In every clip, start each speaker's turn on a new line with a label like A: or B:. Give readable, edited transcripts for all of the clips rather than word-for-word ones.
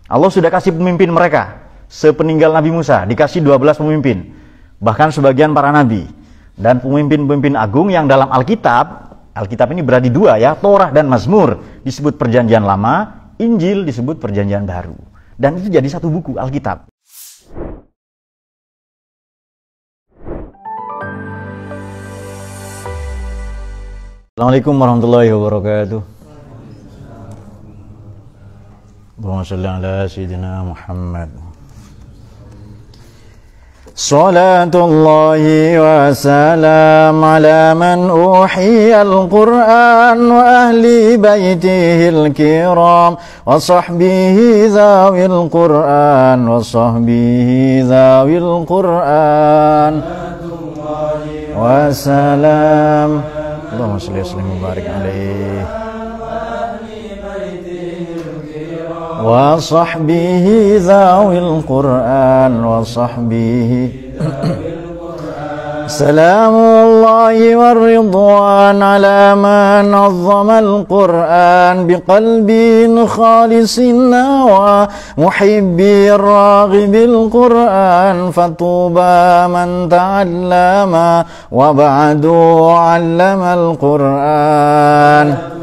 A: Allah sudah kasih pemimpin mereka. Sepeninggal Nabi Musa dikasih 12 pemimpin, bahkan sebagian para nabi. Dan pemimpin-pemimpin agung yang dalam Alkitab ini berarti dua ya, Torah dan Mazmur disebut perjanjian lama, Injil disebut perjanjian baru. Dan itu jadi satu buku Alkitab. Assalamualaikum warahmatullahi wabarakatuh. Allahumma shalli ala sayyidina Muhammad. Salatullahi wa salam ala man uhiyal Qur'an wa ahli baitihil kiram wa sahbihi zawil Qur'an wa sahbihi zawil Qur'an wa salam. Allahumma shalli wa sallim wa barik alaihi wa sahbihi zawil Qur'an wa sahbihi salamullahi warridwan ala man azzama al-Qur'an biqalbin khalisin wa muhibbir raghibil Qur'an fatuba man ta'allama wa ba'du 'allama al-Qur'an.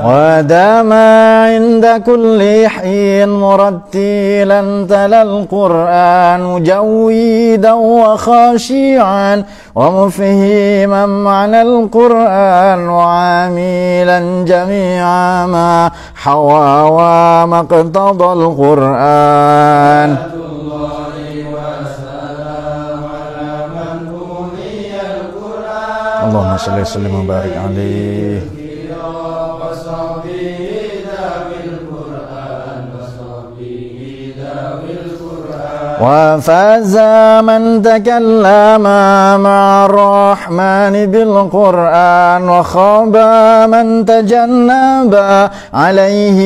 A: ودام عند كل حين مرتلا تلا القرآن مجودا وخاشعا ومفهما معنى القرآن وعاملا جميع ما حوى وما اقتضى القرآن. اللهم صل وسلم وبارك عليه وفاز من تكلم مع الرحمن بالقرآن وخاب من تجنب عليه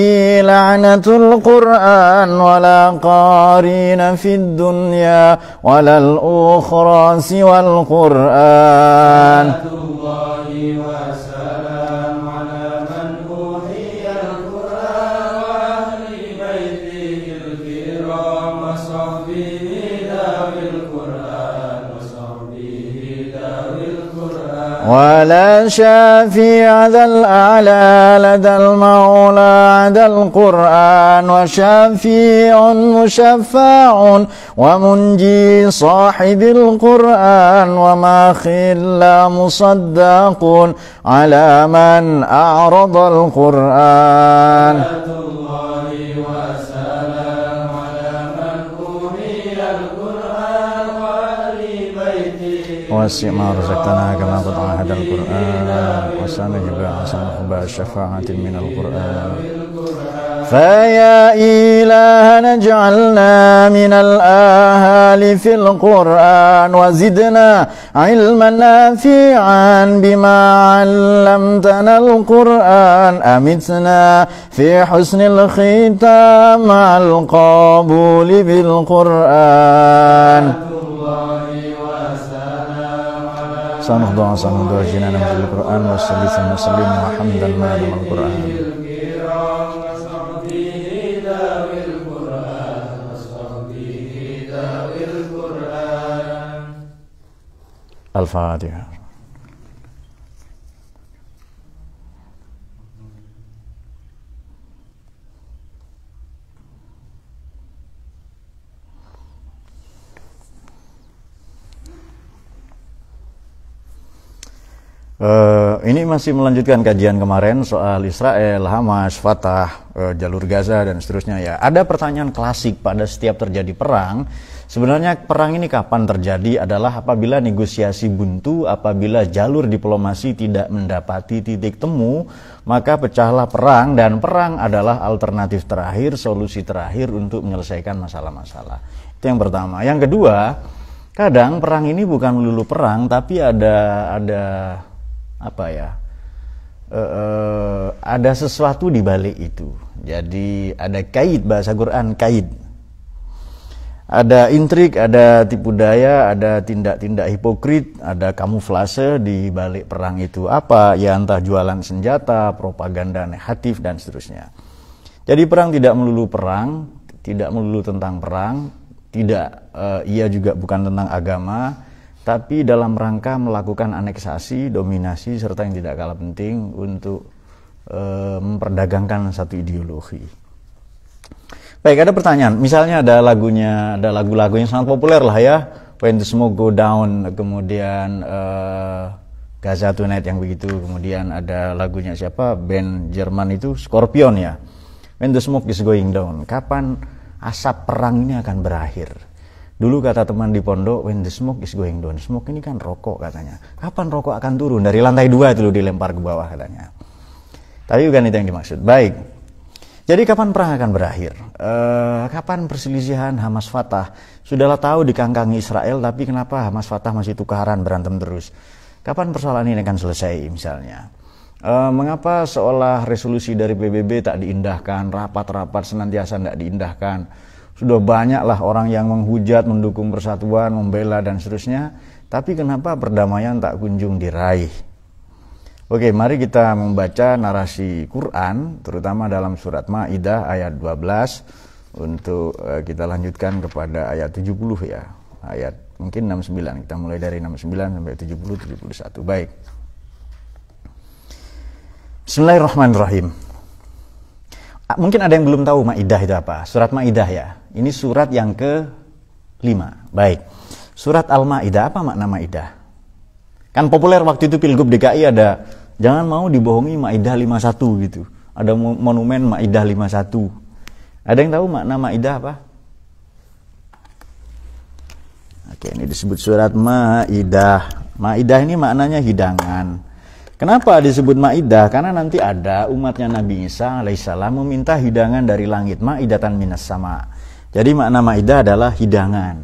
A: لعنة القرآن ولا قارين في الدنيا ولا الأخرى سوى القرآن. ولا شافع ذا الأعلى لدى المولى عدا القرآن وشافع مشفع ومنجي صاحب القرآن وما خل مصدق على من أعرض القرآن. واسع ما رزقتنا كما قد عاهد القرآن وسنجب عسى حبى الشفاعة من القرآن. فيا إلهنا اجعلنا من الآهال في القرآن وزدنا علما نافعا بما علمتنا القرآن أمتنا في حسن الختام مع القبول بالقرآن. سنخضع سنخضع جنانا من القرآن والصلي ثم سلم وحمدا ما دام القرآن. الفاتحة. Ini masih melanjutkan kajian kemarin soal Israel, Hamas, Fatah, jalur Gaza dan seterusnya ya. Ada pertanyaan klasik pada setiap terjadi perang. Sebenarnya perang ini kapan terjadi adalah apabila negosiasi buntu, apabila jalur diplomasi tidak mendapati titik temu, maka pecahlah perang, dan perang adalah alternatif terakhir, solusi terakhir untuk menyelesaikan masalah-masalah. Itu yang pertama. Yang kedua, kadang perang ini bukan melulu perang, tapi ada apa ya? Ada sesuatu di balik itu. Jadi ada kaid, bahasa Quran kaid. Ada intrik, ada tipu daya, ada tindak-tindak hipokrit, ada kamuflase di balik perang itu apa? Ya entah jualan senjata, propaganda negatif dan seterusnya. Jadi perang tidak melulu perang, tidak melulu tentang perang, tidak ia juga bukan tentang agama, tapi dalam rangka melakukan aneksasi, dominasi, serta yang tidak kalah penting untuk memperdagangkan satu ideologi. Baik, ada pertanyaan. Misalnya ada lagu-lagu yang sangat populer lah ya, When the Smoke Go Down, kemudian Gaza Tonight yang begitu, kemudian ada lagunya siapa? Band Jerman itu Scorpion ya. When the Smoke is Going Down. Kapan asap perang ini akan berakhir? Dulu kata teman di pondok, when the smoke is going down. Smoke ini kan rokok katanya. Kapan rokok akan turun? Dari lantai 2 itu dilempar ke bawah katanya. Tapi bukan itu yang dimaksud. Baik. Jadi kapan perang akan berakhir? Kapan perselisihan Hamas Fatah? Sudahlah tahu dikangkangi Israel, tapi kenapa Hamas Fatah masih tukaran berantem terus? Kapan persoalan ini akan selesai misalnya? Mengapa seolah resolusi dari PBB tak diindahkan, rapat-rapat senantiasa tidak diindahkan? Sudah banyaklah orang yang menghujat, mendukung persatuan, membela dan seterusnya, tapi kenapa perdamaian tak kunjung diraih? Oke, mari kita membaca narasi Quran, terutama dalam surat Maidah ayat 12, untuk kita lanjutkan kepada ayat 70 ya, ayat mungkin 69, kita mulai dari 69 sampai 70, 71, baik. Bismillahirrahmanirrahim. Mungkin ada yang belum tahu Maidah itu apa, surat Maidah ya, ini surat yang ke-5, baik. Surat Al-Maidah, apa makna Maidah? Kan populer waktu itu Pilgub DKI ada, jangan mau dibohongi Maidah 51 gitu. Ada monumen Maidah 51. Ada yang tahu makna Maidah apa? Oke, ini disebut surat Maidah. Maidah ini maknanya hidangan. Kenapa disebut Maidah? Karena nanti ada umatnya Nabi Isa alaihissalam meminta hidangan dari langit. Maidatan minas sama. Jadi makna Maidah adalah hidangan.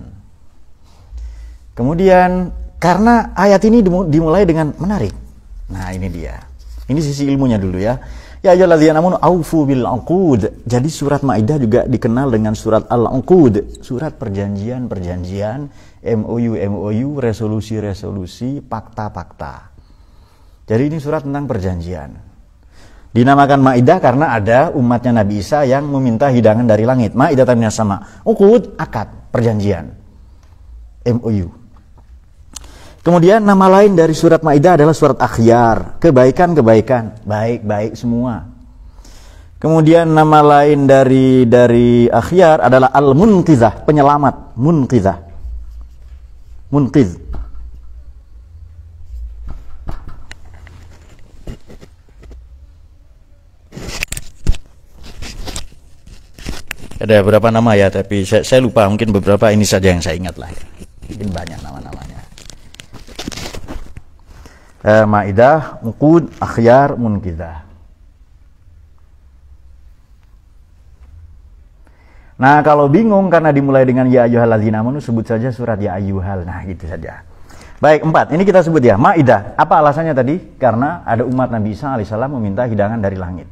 A: Kemudian karena ayat ini dimulai dengan menarik. Nah ini dia. Ini sisi ilmunya dulu ya. Ya ayyuhalladzina amanu aufu bil uqud. Jadi surat Maidah juga dikenal dengan surat Al-Uqud. Surat perjanjian-perjanjian, MOU, resolusi-resolusi, fakta-fakta. Jadi ini surat tentang perjanjian. Dinamakan Maidah karena ada umatnya Nabi Isa yang meminta hidangan dari langit. Maidatan minas sama. Uqud, akad, perjanjian. MOU. Kemudian nama lain dari surat Maidah adalah surat Akhyar, kebaikan-kebaikan, baik-baik semua. Kemudian nama lain dari Akhyar adalah Al-Munqidhah, penyelamat, Munqidhah. Munqidh. Ada beberapa nama ya, tapi saya lupa, mungkin beberapa ini saja yang saya ingat lah ya. Mungkin banyak nama-namanya. Maidah, Uqud, Akhyar, Munqidhah. Nah, kalau bingung karena dimulai dengan ya ayyuhalladzina amanu, sebut saja surat ya ayyuhal. Nah, gitu saja. Baik, 4. Ini kita sebut ya, Maidah. Apa alasannya tadi? Karena ada umat Nabi Isa alaihissalam meminta hidangan dari langit.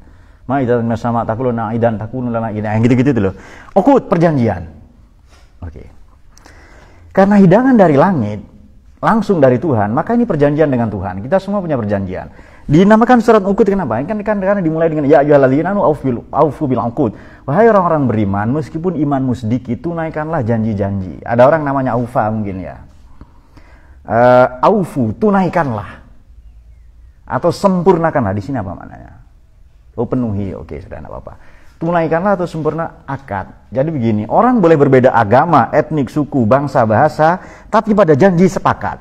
A: Maidah sama takuluna aidan takununa lana yang gitu-gitu tuh loh. Uqud, perjanjian. Oke. Karena hidangan dari langit langsung dari Tuhan, maka ini perjanjian dengan Tuhan. Kita semua punya perjanjian. Dinamakan surat Uqud kenapa? Kan karena dimulai dengan ya ayyuhalladzina amanu aufu bil uqud. Wahai orang-orang beriman, meskipun imanmu sedikit, tunaikanlah janji-janji. Ada orang namanya Aufa mungkin ya. Aufu, tunaikanlah. Atau sempurnakanlah. Di sini apa maknanya? Oh, penuhi. Oke, sudah enggak apa-apa. Tunaikanlah atau sempurna akad. Jadi begini, orang boleh berbeda agama, etnik, suku, bangsa, bahasa, tapi pada janji sepakat.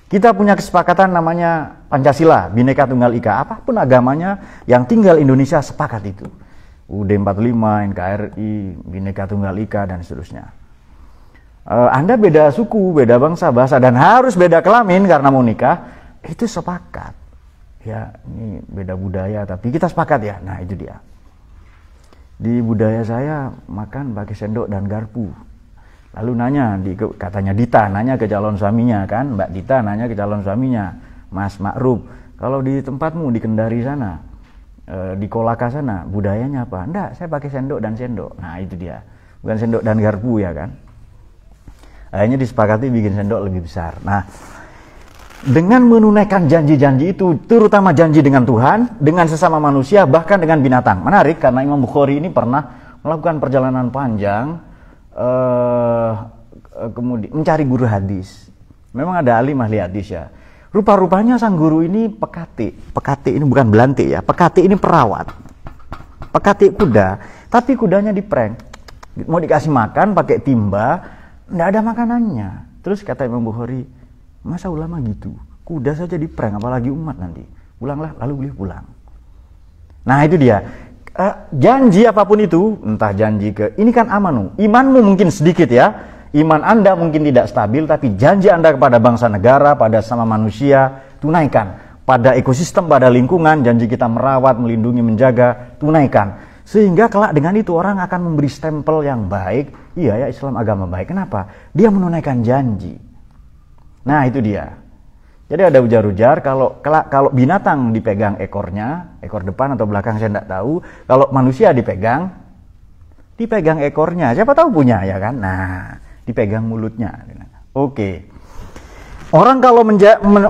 A: Kita punya kesepakatan namanya Pancasila, Bhinneka Tunggal Ika. Apapun agamanya, yang tinggal Indonesia sepakat itu. UUD 45, NKRI, Bhinneka Tunggal Ika, dan seterusnya. Anda beda suku, beda bangsa, bahasa, dan harus beda kelamin karena mau nikah, itu sepakat. Ya, ini beda budaya, tapi kita sepakat ya. Nah, itu dia. Di budaya saya makan pakai sendok dan garpu. Lalu nanya, katanya Dita nanya ke calon suaminya kan, Mbak Dita nanya ke calon suaminya, Mas Ma'ruf, kalau di tempatmu di Kendari sana di Kolaka sana budayanya apa? Enggak, saya pakai sendok dan sendok. Nah itu dia, bukan sendok dan garpu ya kan. Akhirnya disepakati bikin sendok lebih besar. Nah, dengan menunaikan janji-janji itu, terutama janji dengan Tuhan, dengan sesama manusia, bahkan dengan binatang. Menarik karena Imam Bukhari ini pernah melakukan perjalanan panjang, kemudian mencari guru hadis. Memang ada alim ahli hadis ya. Rupa-rupanya sang guru ini pekati ini bukan belantik ya, pekati ini perawat, pekati kuda, tapi kudanya diprank, mau dikasih makan pakai timba, nggak ada makanannya. Terus kata Imam Bukhari, masa ulama gitu, kuda saja diprank, apalagi umat nanti. Pulanglah, lalu beliau pulang. Nah itu dia, janji apapun itu, entah janji ini kan amanu, imanmu mungkin sedikit ya. Iman Anda mungkin tidak stabil, tapi janji Anda kepada bangsa negara, pada sama manusia, tunaikan. Pada ekosistem, pada lingkungan, janji kita merawat, melindungi, menjaga, tunaikan. Sehingga kelak dengan itu orang akan memberi stempel yang baik. Iya ya, Islam agama baik. Kenapa? Dia menunaikan janji. Nah itu dia. Jadi ada ujar-ujar, kalau binatang dipegang ekornya, ekor depan atau belakang saya tidak tahu. Kalau manusia dipegang ekornya. Siapa tahu punya ya kan? Nah, dipegang mulutnya. Oke. Orang kalau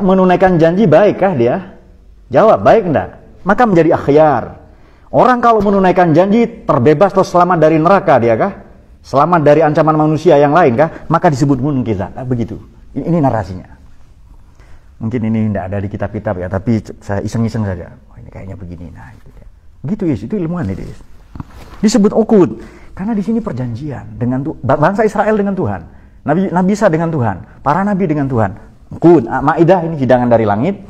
A: menunaikan janji baikkah dia? Jawab baik enggak? Maka menjadi akhyar. Orang kalau menunaikan janji terbebas atau selamat dari neraka dia kah? Selamat dari ancaman manusia yang lain kah? Maka disebut munqidha. Begitu. Ini narasinya. Mungkin ini enggak ada di kitab-kitab ya, tapi saya iseng-iseng saja. Oh, ini kayaknya begini. Nah, itu dia. Begitu itu ilmuwan itu. Disebut uqud. Karena di sini perjanjian dengan bangsa Israel dengan Tuhan, Nabi Isa dengan Tuhan, para nabi dengan Tuhan. Uqud, Maidah ini hidangan dari langit.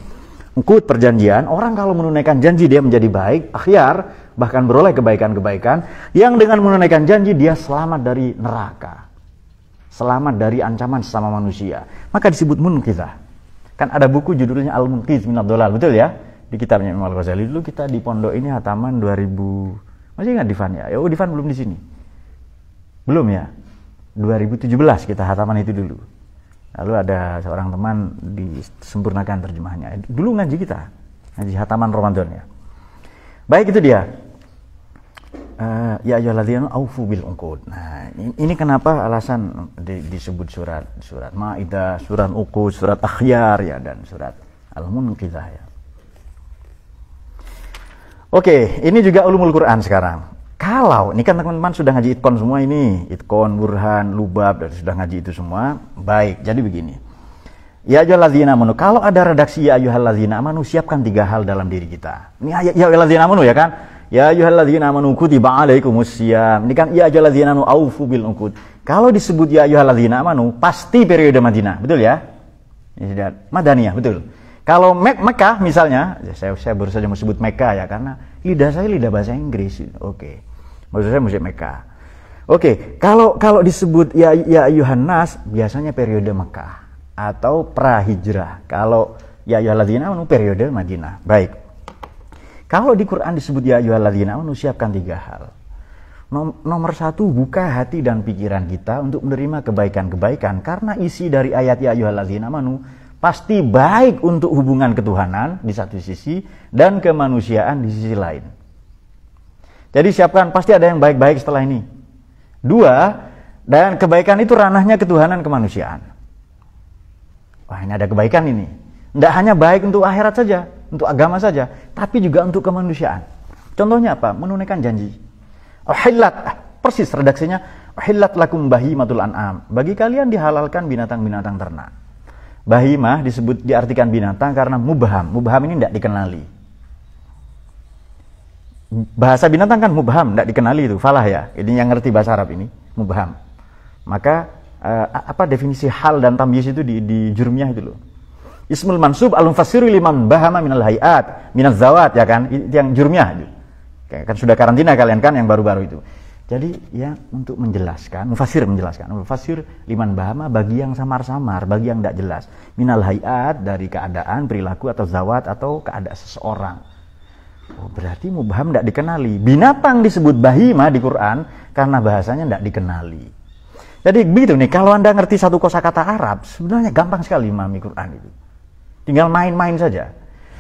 A: Uqud perjanjian. Orang kalau menunaikan janji dia menjadi baik, akhyar, bahkan beroleh kebaikan-kebaikan. Yang dengan menunaikan janji dia selamat dari neraka, selamat dari ancaman sesama manusia. Maka disebut munqidhah. Kan ada buku judulnya Al-Munqidh Minadh Dhalal, betul ya? Di kitabnya Imam Al-Ghazali. Dulu kita di pondok ini hataman 2000. Masih ingat Divan ya? Oh, Divan belum di sini. Belum ya? 2017 kita hataman itu dulu. Lalu ada seorang teman disempurnakan terjemahnya. Dulu ngaji kita. Ngaji hataman Ramadan ya. Baik itu dia. Ya ayyuhalladzina aufu bil uqud. Nah, ini kenapa alasan disebut surat Maidah, surat Uqud, surat Akhyar ya, dan surat Al-Munqidhah ya. Oke, ini juga ulumul Quran sekarang. Kalau, ini kan teman-teman sudah ngaji Itqon semua ini. Itqon, Burhan, Lubab, dan sudah ngaji itu semua. Baik, jadi begini. Ya ayyuhalladzina amanu. Kalau ada redaksi ya ayyuhalladzina amanu, siapkan 3 hal dalam diri kita. Ini ya ayyuhalladzina amanu ya kan? Ya ayyuhalladzina amanu kutiba alaikumussyiyam. Ini kan ya ayyuhalladzina amanu aufu bil uqud. Kalau disebut ya ayyuhalladzina amanu, pasti periode Madinah, betul ya? Ini Madaniyah, betul. Kalau Mekah misalnya, saya baru saja mau sebut Mekah ya, karena lidah saya lidah bahasa Inggris. Oke. Maksud saya musik Mekah. Oke, kalau disebut ya ayyuhan nas, biasanya periode Mekah atau pra-hijrah. Kalau ya ayyuhalladzina amanu periode Madinah. Baik. Kalau di Quran disebut ya ayyuhalladzina amanu, siapkan 3 hal. Nomor 1, buka hati dan pikiran kita untuk menerima kebaikan-kebaikan, karena isi dari ayat ya ayyuhalladzina amanu pasti baik untuk hubungan ketuhanan di satu sisi dan kemanusiaan di sisi lain. Jadi siapkan, pasti ada yang baik-baik setelah ini. 2, dan kebaikan itu ranahnya ketuhanan kemanusiaan. Wah, ini ada kebaikan ini. Tidak hanya baik untuk akhirat saja, untuk agama saja, tapi juga untuk kemanusiaan. Contohnya apa? Menunaikan janji. Uhillat, persis redaksinya, uhillat lakum bahimatul an'am. Bagi kalian dihalalkan binatang-binatang ternak. Bahimah diartikan binatang karena mubham. Mubham ini tidak dikenali. Bahasa binatang kan mubham, tidak dikenali itu. Falah ya. Ini yang ngerti bahasa Arab ini, mubham. Maka apa definisi hal dan tamyiz itu di jurmiyah itu loh. Ismul mansub al-mufassiru liman bahama minal hayat, minaz zawat ya kan? Itu yang jurmiyah itu. Kan sudah karantina kalian kan yang baru-baru itu. Jadi ya untuk menjelaskan, mufassir menjelaskan, mufassir liman bahama bagi yang samar-samar, bagi yang tidak jelas. Minal hayat dari keadaan, perilaku atau zawat atau keadaan seseorang. Oh, berarti mubham tidak dikenali. Binatang disebut bahima di Quran karena bahasanya tidak dikenali. Jadi begitu nih, kalau Anda ngerti satu kosakata Arab, sebenarnya gampang sekali memahami Quran itu. Tinggal main-main saja.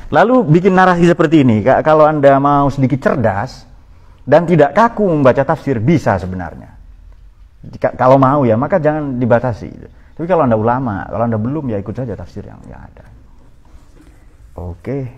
A: Lalu bikin narasi seperti ini. Kalau Anda mau sedikit cerdas dan tidak kaku membaca tafsir, bisa sebenarnya. Kalau mau ya, maka jangan dibatasi. Tapi kalau Anda ulama, kalau Anda belum, ya ikut saja tafsir yang ada. Oke.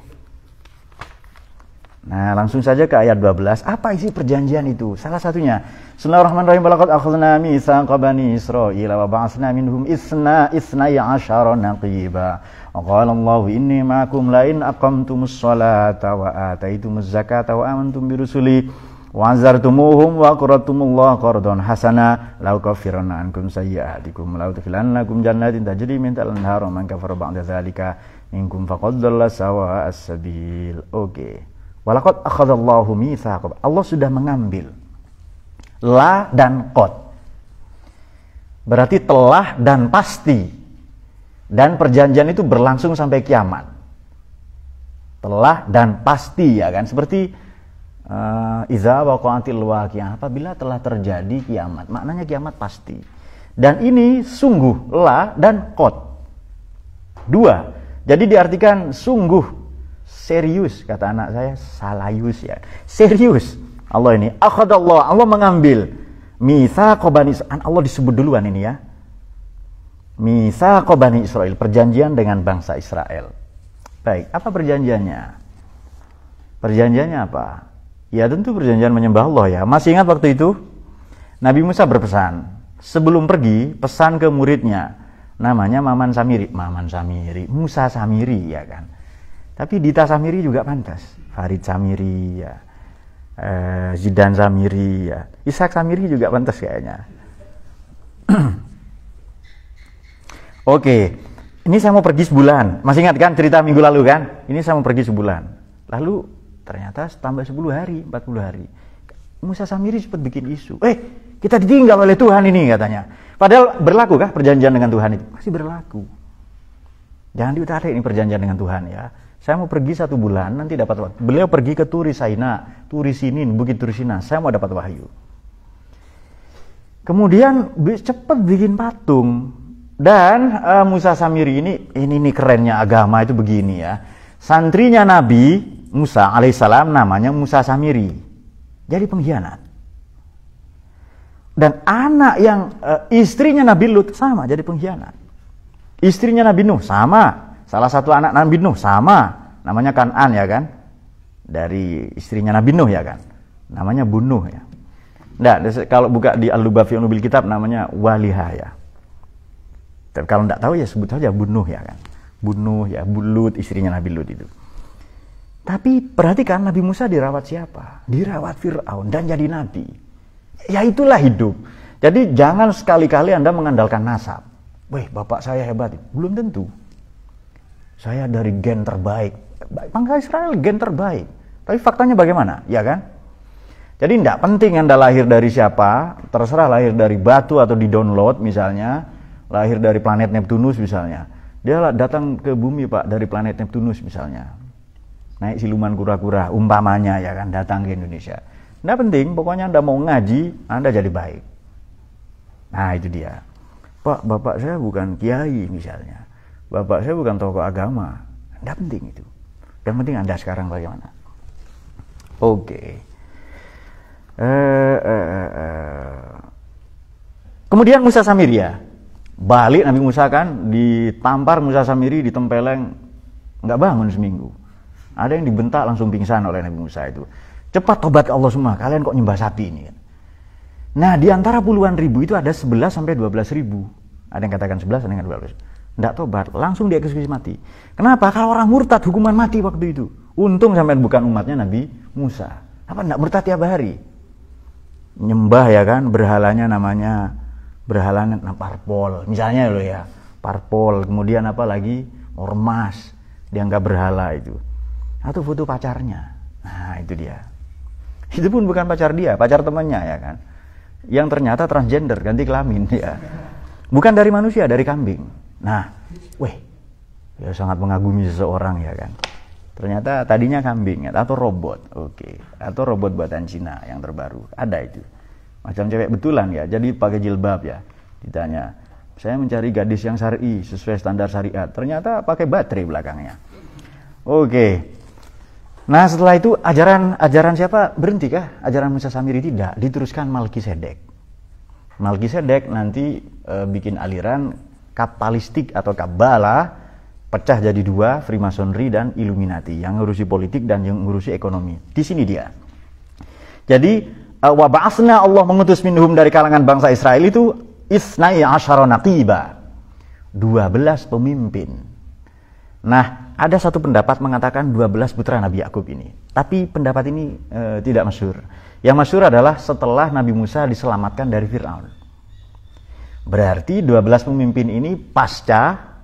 A: Nah, langsung saja ke ayat 12. Apa isi perjanjian itu? Salah satunya, Bismillahirrahmanirrahim. Walaqad akhadna mitsaqa bani Israila wa ba'atsna minhum isnai asyara naqiba. Wa qala Allahu inni ma'akum la in aqamtumus sholata wa ataitumuz zakata wa amantum birusuli wa azartumuhum wa aqradtumullaha qardan hasana la ukaffiranna ankum sayyi'atikum la udkhilannakum jannatin tajri min tahtiha al-anharu man kafara ba'da dzalika minkum faqad dhalla sawa'as sabil. Oke. Walaqad akhadallahu mitsaqan. Allah sudah mengambil. La dan qad. Berarti telah dan pasti. Dan perjanjian itu berlangsung sampai kiamat. Telah dan pasti, ya kan? Seperti iza waqa'atil waqi'ah, apabila telah terjadi kiamat. Maknanya kiamat pasti. Dan ini sungguh, la dan qad. Dua. Jadi diartikan sungguh, serius, kata anak saya, salayus ya. Serius. Allah ini, akhadallah, Allah mengambil mitsaqa bani Israil. Allah disebut duluan ini ya. Mitsaqa bani Israil, perjanjian dengan bangsa Israel. Baik, apa perjanjiannya? Perjanjiannya apa? Ya tentu perjanjian menyembah Allah ya. Masih ingat waktu itu? Nabi Musa berpesan, sebelum pergi, pesan ke muridnya, namanya Maman Samiri, Musa Samiri ya kan. Tapi Dita Samiri juga pantas, Farid Samiri ya, Zidan Samiri ya, Ishak Samiri juga pantas kayaknya. Oke, ini saya mau pergi sebulan. Masih ingat kan cerita minggu lalu kan? Ini saya mau pergi sebulan. Lalu ternyata tambah 10 hari, 40 hari. Musa Samiri sempat bikin isu. Kita ditinggal oleh Tuhan ini katanya. Padahal berlaku kah perjanjian dengan Tuhan itu? Masih berlaku. Jangan diutarik ini perjanjian dengan Tuhan ya. Saya mau pergi 1 bulan, nanti dapat waktu. Beliau pergi ke Turi Saina, Turi Sinin, Bukit Turi Sina. Saya mau dapat wahyu. Kemudian cepat bikin patung. Dan Musa Samiri ini kerennya agama itu begini ya. Santrinya Nabi Musa alaihissalam namanya Musa Samiri. Jadi pengkhianat. Dan anak yang istrinya Nabi Lut sama jadi pengkhianat. Istrinya Nabi Nuh sama. Salah satu anak Nabi Nuh sama. Namanya Kan'an ya kan. Dari istrinya Nabi Nuh ya kan. Namanya Bunuh ya. Nah, kalau buka di Al-Lubab fi Unubil Kitab namanya Waliha ya. Tapi kalau tidak tahu ya sebut saja Bunuh ya kan. Bunuh ya, Bulut istrinya Nabi Lut itu. Tapi perhatikan Nabi Musa dirawat siapa? Dirawat Fir'aun dan jadi nabi. Ya itulah hidup. Jadi jangan sekali-kali Anda mengandalkan nasab. Weh, bapak saya hebat. Belum tentu. Saya dari gen terbaik. Bangsa Israel gen terbaik. Tapi faktanya bagaimana? Ya kan? Jadi tidak penting Anda lahir dari siapa. Terserah lahir dari batu atau di download misalnya. Lahir dari planet Neptunus misalnya. Dia datang ke bumi Pak dari planet Neptunus misalnya. Naik siluman kura-kura umpamanya ya kan, datang ke Indonesia. Nggak penting, pokoknya Anda mau ngaji, Anda jadi baik. Nah itu dia. Pak, bapak saya bukan kiai misalnya. Bapak saya bukan tokoh agama. Nggak penting itu. Yang penting Anda sekarang bagaimana. Oke. Kemudian Musa Samiri ya. Balik Nabi Musa kan, ditampar Musa Samiri, ditempeleng, nggak bangun seminggu. Ada yang dibentak langsung pingsan oleh Nabi Musa itu. Cepat tobat ke Allah semua, kalian kok nyembah sapi ini. Nah di antara puluhan ribu itu ada 11 sampai 12 ribu. Ada yang katakan 11, ada yang katakan 12. Nggak tobat, langsung dieksekusi mati. Kenapa? Kalau orang murtad hukuman mati waktu itu. Untung sampai bukan umatnya Nabi Musa. Apa nggak murtad tiap hari? Nyembah ya kan, berhalanya namanya berhalanya parpol. Misalnya loh ya, parpol. Kemudian apa lagi? Ormas. Dianggap berhala itu. Atau foto pacarnya. Nah itu dia. Itu pun bukan pacar dia, pacar temannya ya kan. Yang ternyata transgender, ganti kelamin ya. Bukan dari manusia, dari kambing. Nah, ya sangat mengagumi seseorang ya kan. Ternyata tadinya kambing atau robot. Oke. Atau robot buatan Cina yang terbaru. Ada itu. Macam cewek betulan ya. Jadi pakai jilbab ya. Ditanya, saya mencari gadis yang syar'i sesuai standar syariat. Ternyata pakai baterai belakangnya. Oke. Nah setelah itu ajaran siapa berhenti kah? Ajaran Musa Samiri tidak, diteruskan Malkisedek. Malkisedek nanti bikin aliran Kabbalistik atau Kabbala, pecah jadi dua, Freemasonry dan Illuminati, yang ngurusi politik dan yang ngurusi ekonomi. Di sini dia. Jadi wa ba'asna, Allah mengutus minhum dari kalangan bangsa Israel itu isnai asyara naqiba, 12 pemimpin. Nah, ada satu pendapat mengatakan 12 putra Nabi Yakub ini. Tapi pendapat ini tidak masyhur. Yang masyhur adalah setelah Nabi Musa diselamatkan dari Fir'aun. Berarti 12 pemimpin ini pasca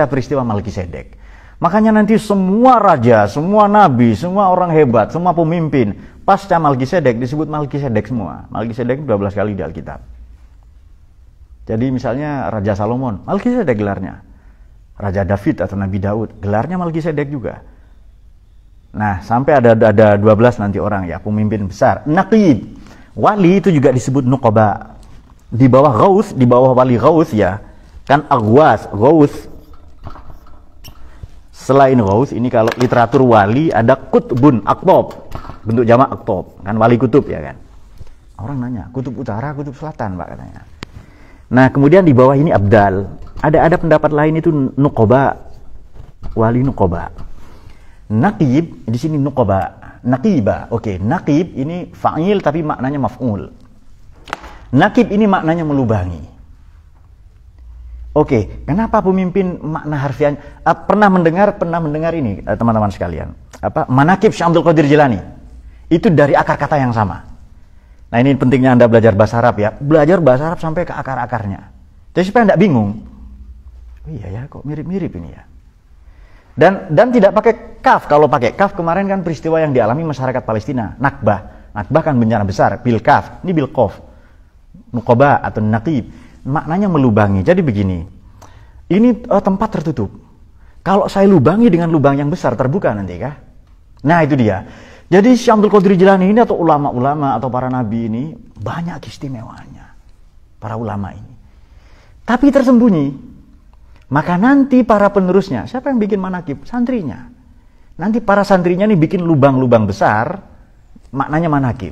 A: peristiwa Malkisedek. Makanya nanti semua raja, semua nabi, semua orang hebat, semua pemimpin pasca Malkisedek disebut Malkisedek semua. Malkisedek 12 kali di Alkitab. Jadi misalnya Raja Salomon, Malkisedek gelarnya. Raja David atau Nabi Daud, gelarnya Malkisedek juga. Nah, sampai ada 12 nanti orang ya, pemimpin besar. Naqib, wali itu juga disebut Nuqaba. Di bawah Ghaus, di bawah wali Ghaus ya, kan Aghwas, Ghaus. Selain Ghaus, ini kalau literatur wali ada Qutbun, Aqtab. Bentuk jamak Aqtab, kan wali kutub ya kan. Orang nanya, kutub utara, kutub selatan, Pak katanya. Nah, kemudian di bawah ini Abdal. Ada pendapat lain itu Nuqaba, wali Nuqaba. Naqib di sini Nuqaba, Naqiba. Oke, Naqib ini fa'il tapi maknanya maf'ul. Naqib ini maknanya melubangi. Oke, kenapa pemimpin makna harfiahnya? Pernah mendengar ini teman-teman sekalian? Manaqib Syekh Abdul Qadir Jilani. Itu dari akar kata yang sama. Nah, ini pentingnya Anda belajar bahasa Arab ya. Belajar bahasa Arab sampai ke akar-akarnya. Jadi supaya tidak bingung. Oh iya ya, kok mirip-mirip ini ya. Dan tidak pakai kaf. Kalau pakai kaf kemarin kan peristiwa yang dialami masyarakat Palestina, Nakbah. Nakbah kan bencana besar, bil kaf. Ini bil qaf. Nuqaba atau naqib. Maknanya melubangi. Jadi begini. Ini tempat tertutup. Kalau saya lubangi dengan lubang yang besar, terbuka nanti kah? Nah, itu dia. Jadi Syekh Abdul Qadir Jilani ini atau ulama-ulama atau para nabi ini banyak keistimewaannya. Para ulama ini. Tapi tersembunyi. Maka nanti para penerusnya, siapa yang bikin manaqib? Santrinya. Nanti para santrinya nih bikin lubang-lubang besar, maknanya manaqib.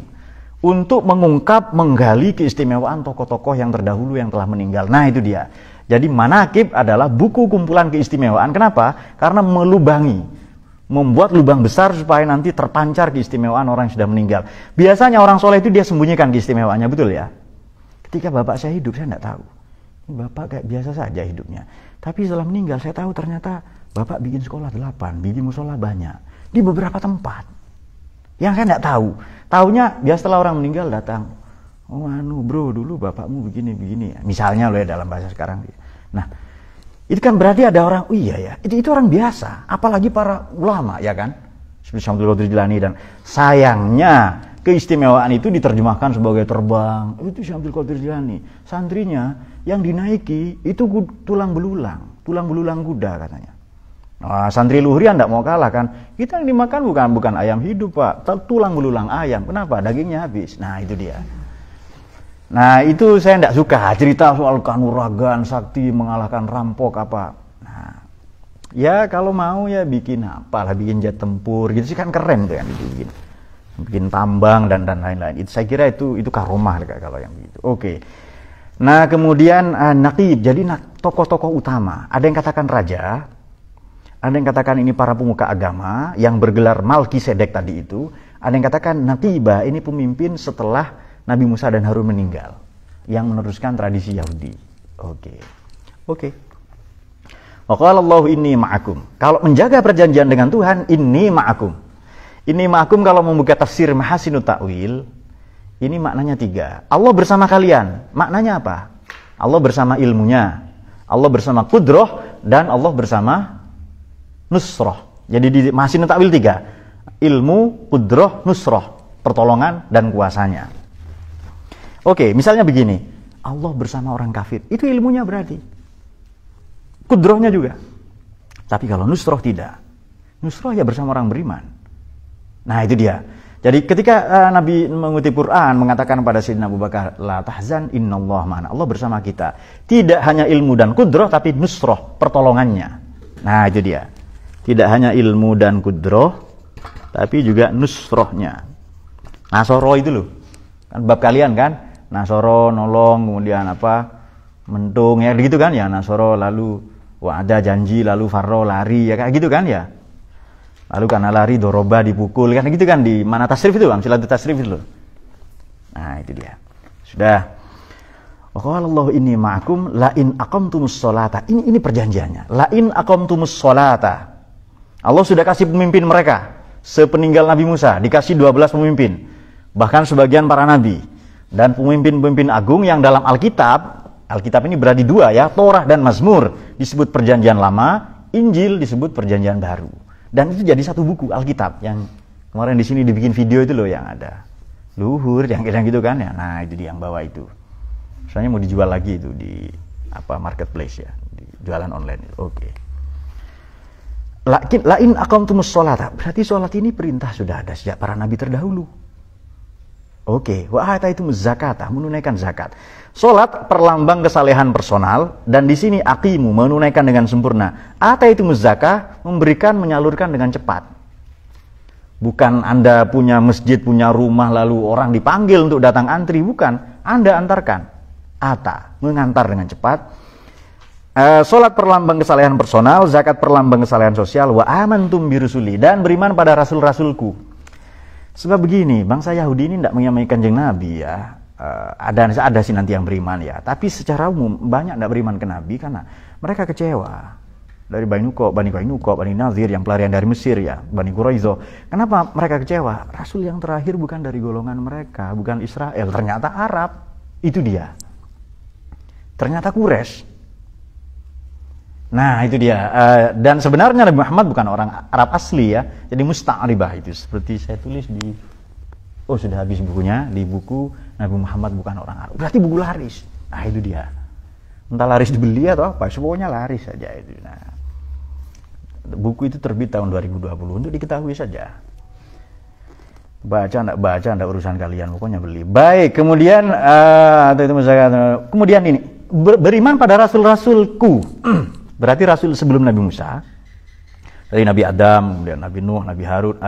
A: Untuk mengungkap, menggali keistimewaan tokoh-tokoh yang terdahulu yang telah meninggal. Nah, itu dia. Jadi manaqib adalah buku kumpulan keistimewaan. Kenapa? Karena melubangi. Membuat lubang besar supaya nanti terpancar keistimewaan orang yang sudah meninggal. Biasanya orang soleh itu dia sembunyikan keistimewaannya, betul ya? Ketika bapak saya hidup, saya tidak tahu. Bapak kayak biasa saja hidupnya. Tapi setelah meninggal saya tahu ternyata bapak bikin sekolah 8, bikin musola banyak. Di beberapa tempat. Yang saya tidak tahu. Taunya dia setelah orang meninggal datang. Oh bro, dulu bapakmu begini-begini. Misalnya loh ya dalam bahasa sekarang. Nah, itu kan berarti ada orang, oh iya ya, itu orang biasa. Apalagi para ulama ya kan. Seperti Syekh Abdul Qadir Jilani. Dan sayangnya keistimewaan itu diterjemahkan sebagai terbang. Itu Syekh Abdul Qadir Jilani. Santrinya yang dinaiki itu tulang belulang kuda katanya. Nah, santri luhurian tidak mau kalah kan. Kita yang dimakan bukan ayam hidup Pak, tulang belulang ayam. Kenapa? Dagingnya habis. Nah, itu dia. Nah, itu saya tidak suka cerita soal kanuragan sakti mengalahkan rampok apa. Nah, ya kalau mau ya bikin apalah, bikin jet tempur gitu sih kan keren tuh kan itu bikin tambang dan lain-lain. Itu saya kira itu karomah kalau yang begitu. Oke. Nah, kemudian naqib, jadi tokoh-tokoh utama. Ada yang katakan raja, ada yang katakan ini para pemuka agama yang bergelar Malkisedek tadi itu. Ada yang katakan naqibah, ini pemimpin setelah Nabi Musa dan Harun meninggal, yang meneruskan tradisi Yahudi. Oke. Wa qala Allahu inni ma'akum. Kalau menjaga perjanjian dengan Tuhan, inni ma'akum. Inni ma'akum kalau membuka tafsir Mahasinut Ta'wil, ini maknanya 3. Allah bersama kalian. Maknanya apa? Allah bersama ilmunya, Allah bersama kudroh, dan Allah bersama nusroh. Jadi di Mahasinut Ta'wil 3. Ilmu, kudroh, nusroh. Pertolongan dan kuasanya. Oke, misalnya begini. Allah bersama orang kafir. Itu ilmunya berarti. Kudrohnya juga. Tapi kalau nusroh tidak. Nusroh ya bersama orang beriman. Nah, itu dia. Jadi ketika Nabi mengutip Quran mengatakan pada Sayyidina Abu Bakar, la tahzan innallaha ma'ana. Allah bersama kita. Tidak hanya ilmu dan kudroh tapi nusroh, pertolongannya. Nah, itu dia. Tidak hanya ilmu dan kudroh, tapi juga nusrohnya. Nasoro itu loh, kan bab kalian kan, nasoro nolong, kemudian apa, mentung ya gitu kan ya, nasoro lalu ada janji, lalu farro lari ya kayak gitu kan ya. Lalu karena lari doroba dipukul kan gitu kan, di mana tasrif itu bang, silatul tasrif itu loh. Nah itu dia. Sudah. Allah ini ma'akum la in aqamtumus sholata. Ini perjanjiannya. La in aqamtumus sholata. Allah sudah kasih pemimpin mereka sepeninggal Nabi Musa, dikasih 12 pemimpin. Bahkan sebagian para nabi dan pemimpin-pemimpin agung yang dalam Alkitab ini berarti dua ya, Torah dan Mazmur disebut perjanjian lama, Injil disebut perjanjian baru. Dan itu jadi satu buku Alkitab yang kemarin di sini dibikin video itu loh, yang ada luhur yang gitu kan ya. Nah, itu dia yang bawa itu. Soalnya mau dijual lagi itu di marketplace ya, di jualan online. Oke. Lain aqamtumus sholata, berarti sholat ini perintah sudah ada sejak para nabi terdahulu. Oke, wa ataitumuz zakata, menunaikan zakat. Sholat perlambang kesalehan personal, dan di sini aqimu, menunaikan dengan sempurna. Ataitumuz zakah, memberikan, menyalurkan dengan cepat. Bukan Anda punya masjid, punya rumah, lalu orang dipanggil untuk datang antri, bukan. Anda antarkan. Mengantar dengan cepat. Sholat perlambang kesalehan personal, zakat perlambang kesalehan sosial, wa amantum birusuli, dan beriman pada rasul-rasulku. Sebab begini, bangsa Yahudi ini tidak menyamai Kanjeng Nabi ya. Ada sih nanti yang beriman ya, tapi secara umum banyak tidak beriman ke Nabi karena mereka kecewa. Dari Bani Qainuqa, Bani Nazir yang pelarian dari Mesir ya, Bani Quraizo. Kenapa mereka kecewa? Rasul yang terakhir bukan dari golongan mereka, bukan Israel, ternyata Arab. Itu dia. Ternyata Quraisy. Nah itu dia, dan sebenarnya Nabi Muhammad bukan orang Arab asli ya, jadi musta'ribah itu seperti saya tulis di, sudah habis bukunya, di buku Nabi Muhammad bukan orang Arab, berarti buku laris. Nah itu dia, entah laris dibeli atau apa, semuanya laris saja itu. Nah, buku itu terbit tahun 2020 untuk diketahui saja. Baca enggak urusan kalian, pokoknya beli. Baik, kemudian kemudian ini beriman pada rasul-rasulku. Berarti rasul sebelum Nabi Musa, dari Nabi Adam, kemudian Nabi Nuh, Nabi Harun,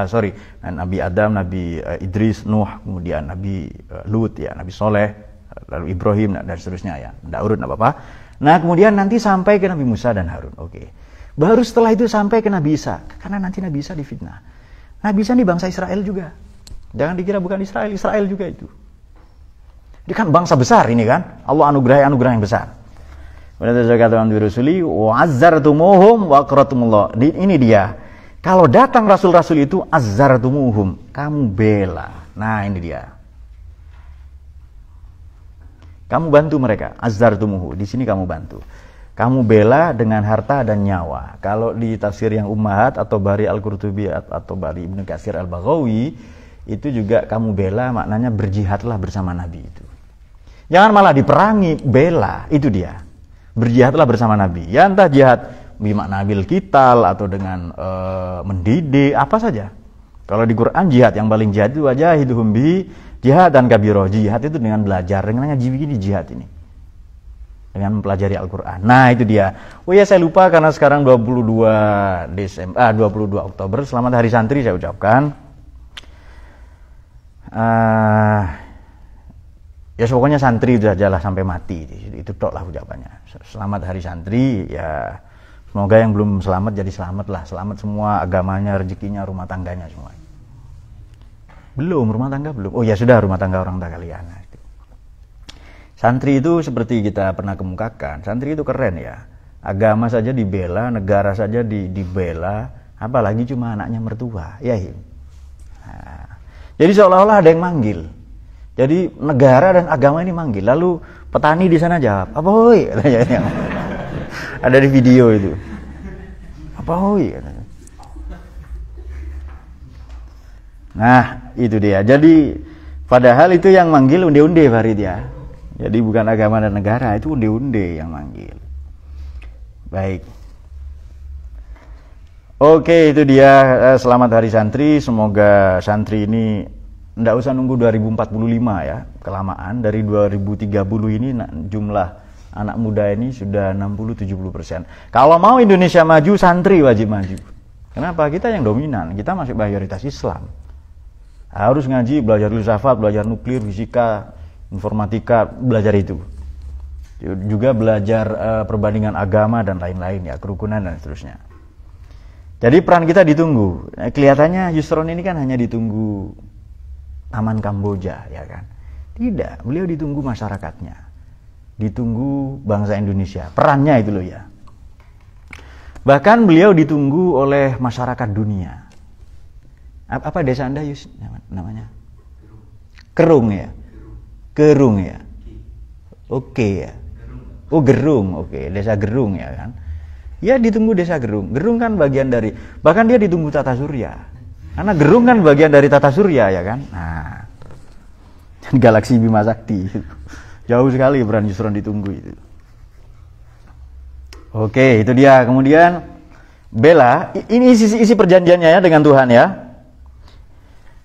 A: Nabi Adam, Nabi Idris, Nuh, kemudian Nabi Lut ya, Nabi Soleh, lalu Ibrahim dan seterusnya ya. Nggak urut, nggak apa-apa. Nah kemudian nanti sampai ke Nabi Musa dan Harun. Oke. Baru setelah itu sampai ke Nabi Isa, karena nanti Nabi Isa difitnah. Nabi Isa ini bangsa Israel juga. Jangan dikira bukan Israel, Israel juga itu. Dia kan bangsa besar ini kan, Allah anugerah yang besar. Ini dia. Kalau datang rasul-rasul itu azzartumuhum, kamu bela. Nah ini dia. Kamu bantu mereka, azzartumuhu. Di sini kamu bantu. Kamu bela dengan harta dan nyawa. Kalau di tafsir yang Ummahat atau Bari Al-Qurtubi atau Bari Ibnu Katsir Al-Baghawi, itu juga kamu bela, maknanya berjihadlah bersama Nabi itu. Jangan malah diperangi, bela, itu dia. Berjihadlah bersama Nabi. Ya entah jihad bimakna bil qital atau dengan mendidik, apa saja. Kalau di Quran jihad yang paling jihad itu wajahiduhum bi jihad dan kabiro. Jihad itu dengan belajar, dengan ngaji begini jihad ini. Dengan mempelajari Al-Quran. Nah itu dia. Oh ya saya lupa karena sekarang 22 Oktober. Selamat Hari Santri saya ucapkan. Ya pokoknya santri itu sajalah sampai mati. Itu tok lah ucapannya. Selamat Hari Santri. Ya semoga yang belum selamat jadi selamat lah. Selamat semua agamanya, rezekinya, rumah tangganya semua. Belum, rumah tangga belum. Oh ya sudah, rumah tangga orang tua kalian. Nah, itu. Santri itu seperti kita pernah kemukakan. Santri itu keren ya. Agama saja dibela, negara saja dibela. Apalagi cuma anaknya mertua. Ya. Nah, jadi seolah-olah ada yang manggil. Jadi negara dan agama ini manggil. Lalu petani di sana jawab, apa hoi? Ada di video itu. Apa hoi? Nah itu dia. Jadi padahal itu yang manggil unde-unde Farid ya. Jadi bukan agama dan negara, itu unde-unde yang manggil. Baik. Oke, itu dia. Selamat Hari Santri. Semoga santri ini nggak usah nunggu 2045 ya, kelamaan. Dari 2030 ini jumlah anak muda ini sudah 60-70%. Kalau mau Indonesia maju, santri wajib maju. Kenapa? Kita yang dominan, kita masih mayoritas Islam. Harus ngaji, belajar filsafat, belajar nuklir, fisika, informatika, belajar itu. Juga belajar perbandingan agama dan lain-lain ya, kerukunan dan seterusnya. Jadi peran kita ditunggu. Kelihatannya Yusron ini kan hanya ditunggu Taman Kamboja, ya kan? Tidak, beliau ditunggu masyarakatnya, ditunggu bangsa Indonesia. Perannya itu loh ya. Bahkan beliau ditunggu oleh masyarakat dunia. Apa desa Anda Yus namanya? Kerung ya? Kerung ya? Oke ya? Oh Gerung, oke. Desa Gerung ya kan? Ya ditunggu desa Gerung. Gerung kan bagian dari, bahkan dia ditunggu Tata Surya. Karena Gerung kan bagian dari Tata Surya ya kan? Nah, galaksi Bima Sakti. Jauh sekali peran Yusron ditunggu itu. Oke, itu dia. Kemudian Bella, ini isi perjanjiannya ya dengan Tuhan ya.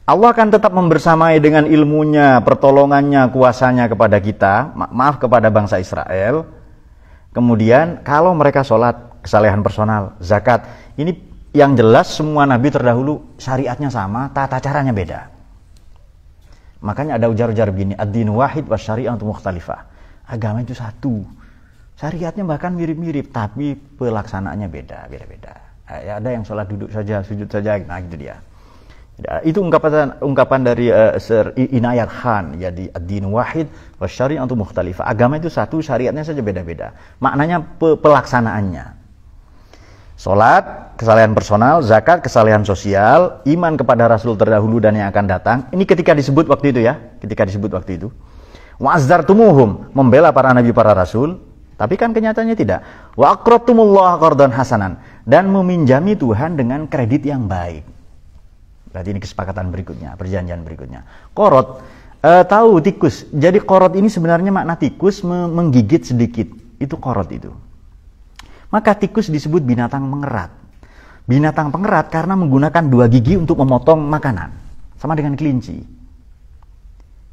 A: Allah akan tetap membersamai dengan ilmunya, pertolongannya, kuasanya kepada kita, maaf kepada bangsa Israel. Kemudian kalau mereka sholat, kesalehan personal, zakat, ini yang jelas semua nabi terdahulu syariatnya sama, tata caranya beda. Makanya ada ujar-ujar begini, ad-dinu wahid wa syari'atu mukhtalifah. Agama itu satu, syariatnya bahkan mirip-mirip, tapi pelaksanaannya beda-beda. Ada yang sholat duduk saja, sujud saja, nah gitu dia. Itu ungkapan dari Sir Inayat Khan, jadi ad-dinu wahid wa syari'atu mukhtalifah. Agama itu satu, syariatnya saja beda-beda. Maknanya pelaksanaannya. Salat, kesalehan personal, zakat, kesalehan sosial, iman kepada Rasul terdahulu dan yang akan datang. Ini ketika disebut waktu itu ya, ketika disebut waktu itu. Wa azzartumuhum, membela para nabi, para rasul, tapi kan kenyataannya tidak. Wa aqradtumullaha qardan hasanan, dan meminjami Tuhan dengan kredit yang baik. Berarti ini kesepakatan berikutnya, perjanjian berikutnya. Qorot, tahu tikus. Jadi qorot ini sebenarnya makna tikus menggigit sedikit. Itu qorot itu. Maka tikus disebut binatang pengerat. Binatang pengerat karena menggunakan dua gigi untuk memotong makanan. Sama dengan kelinci.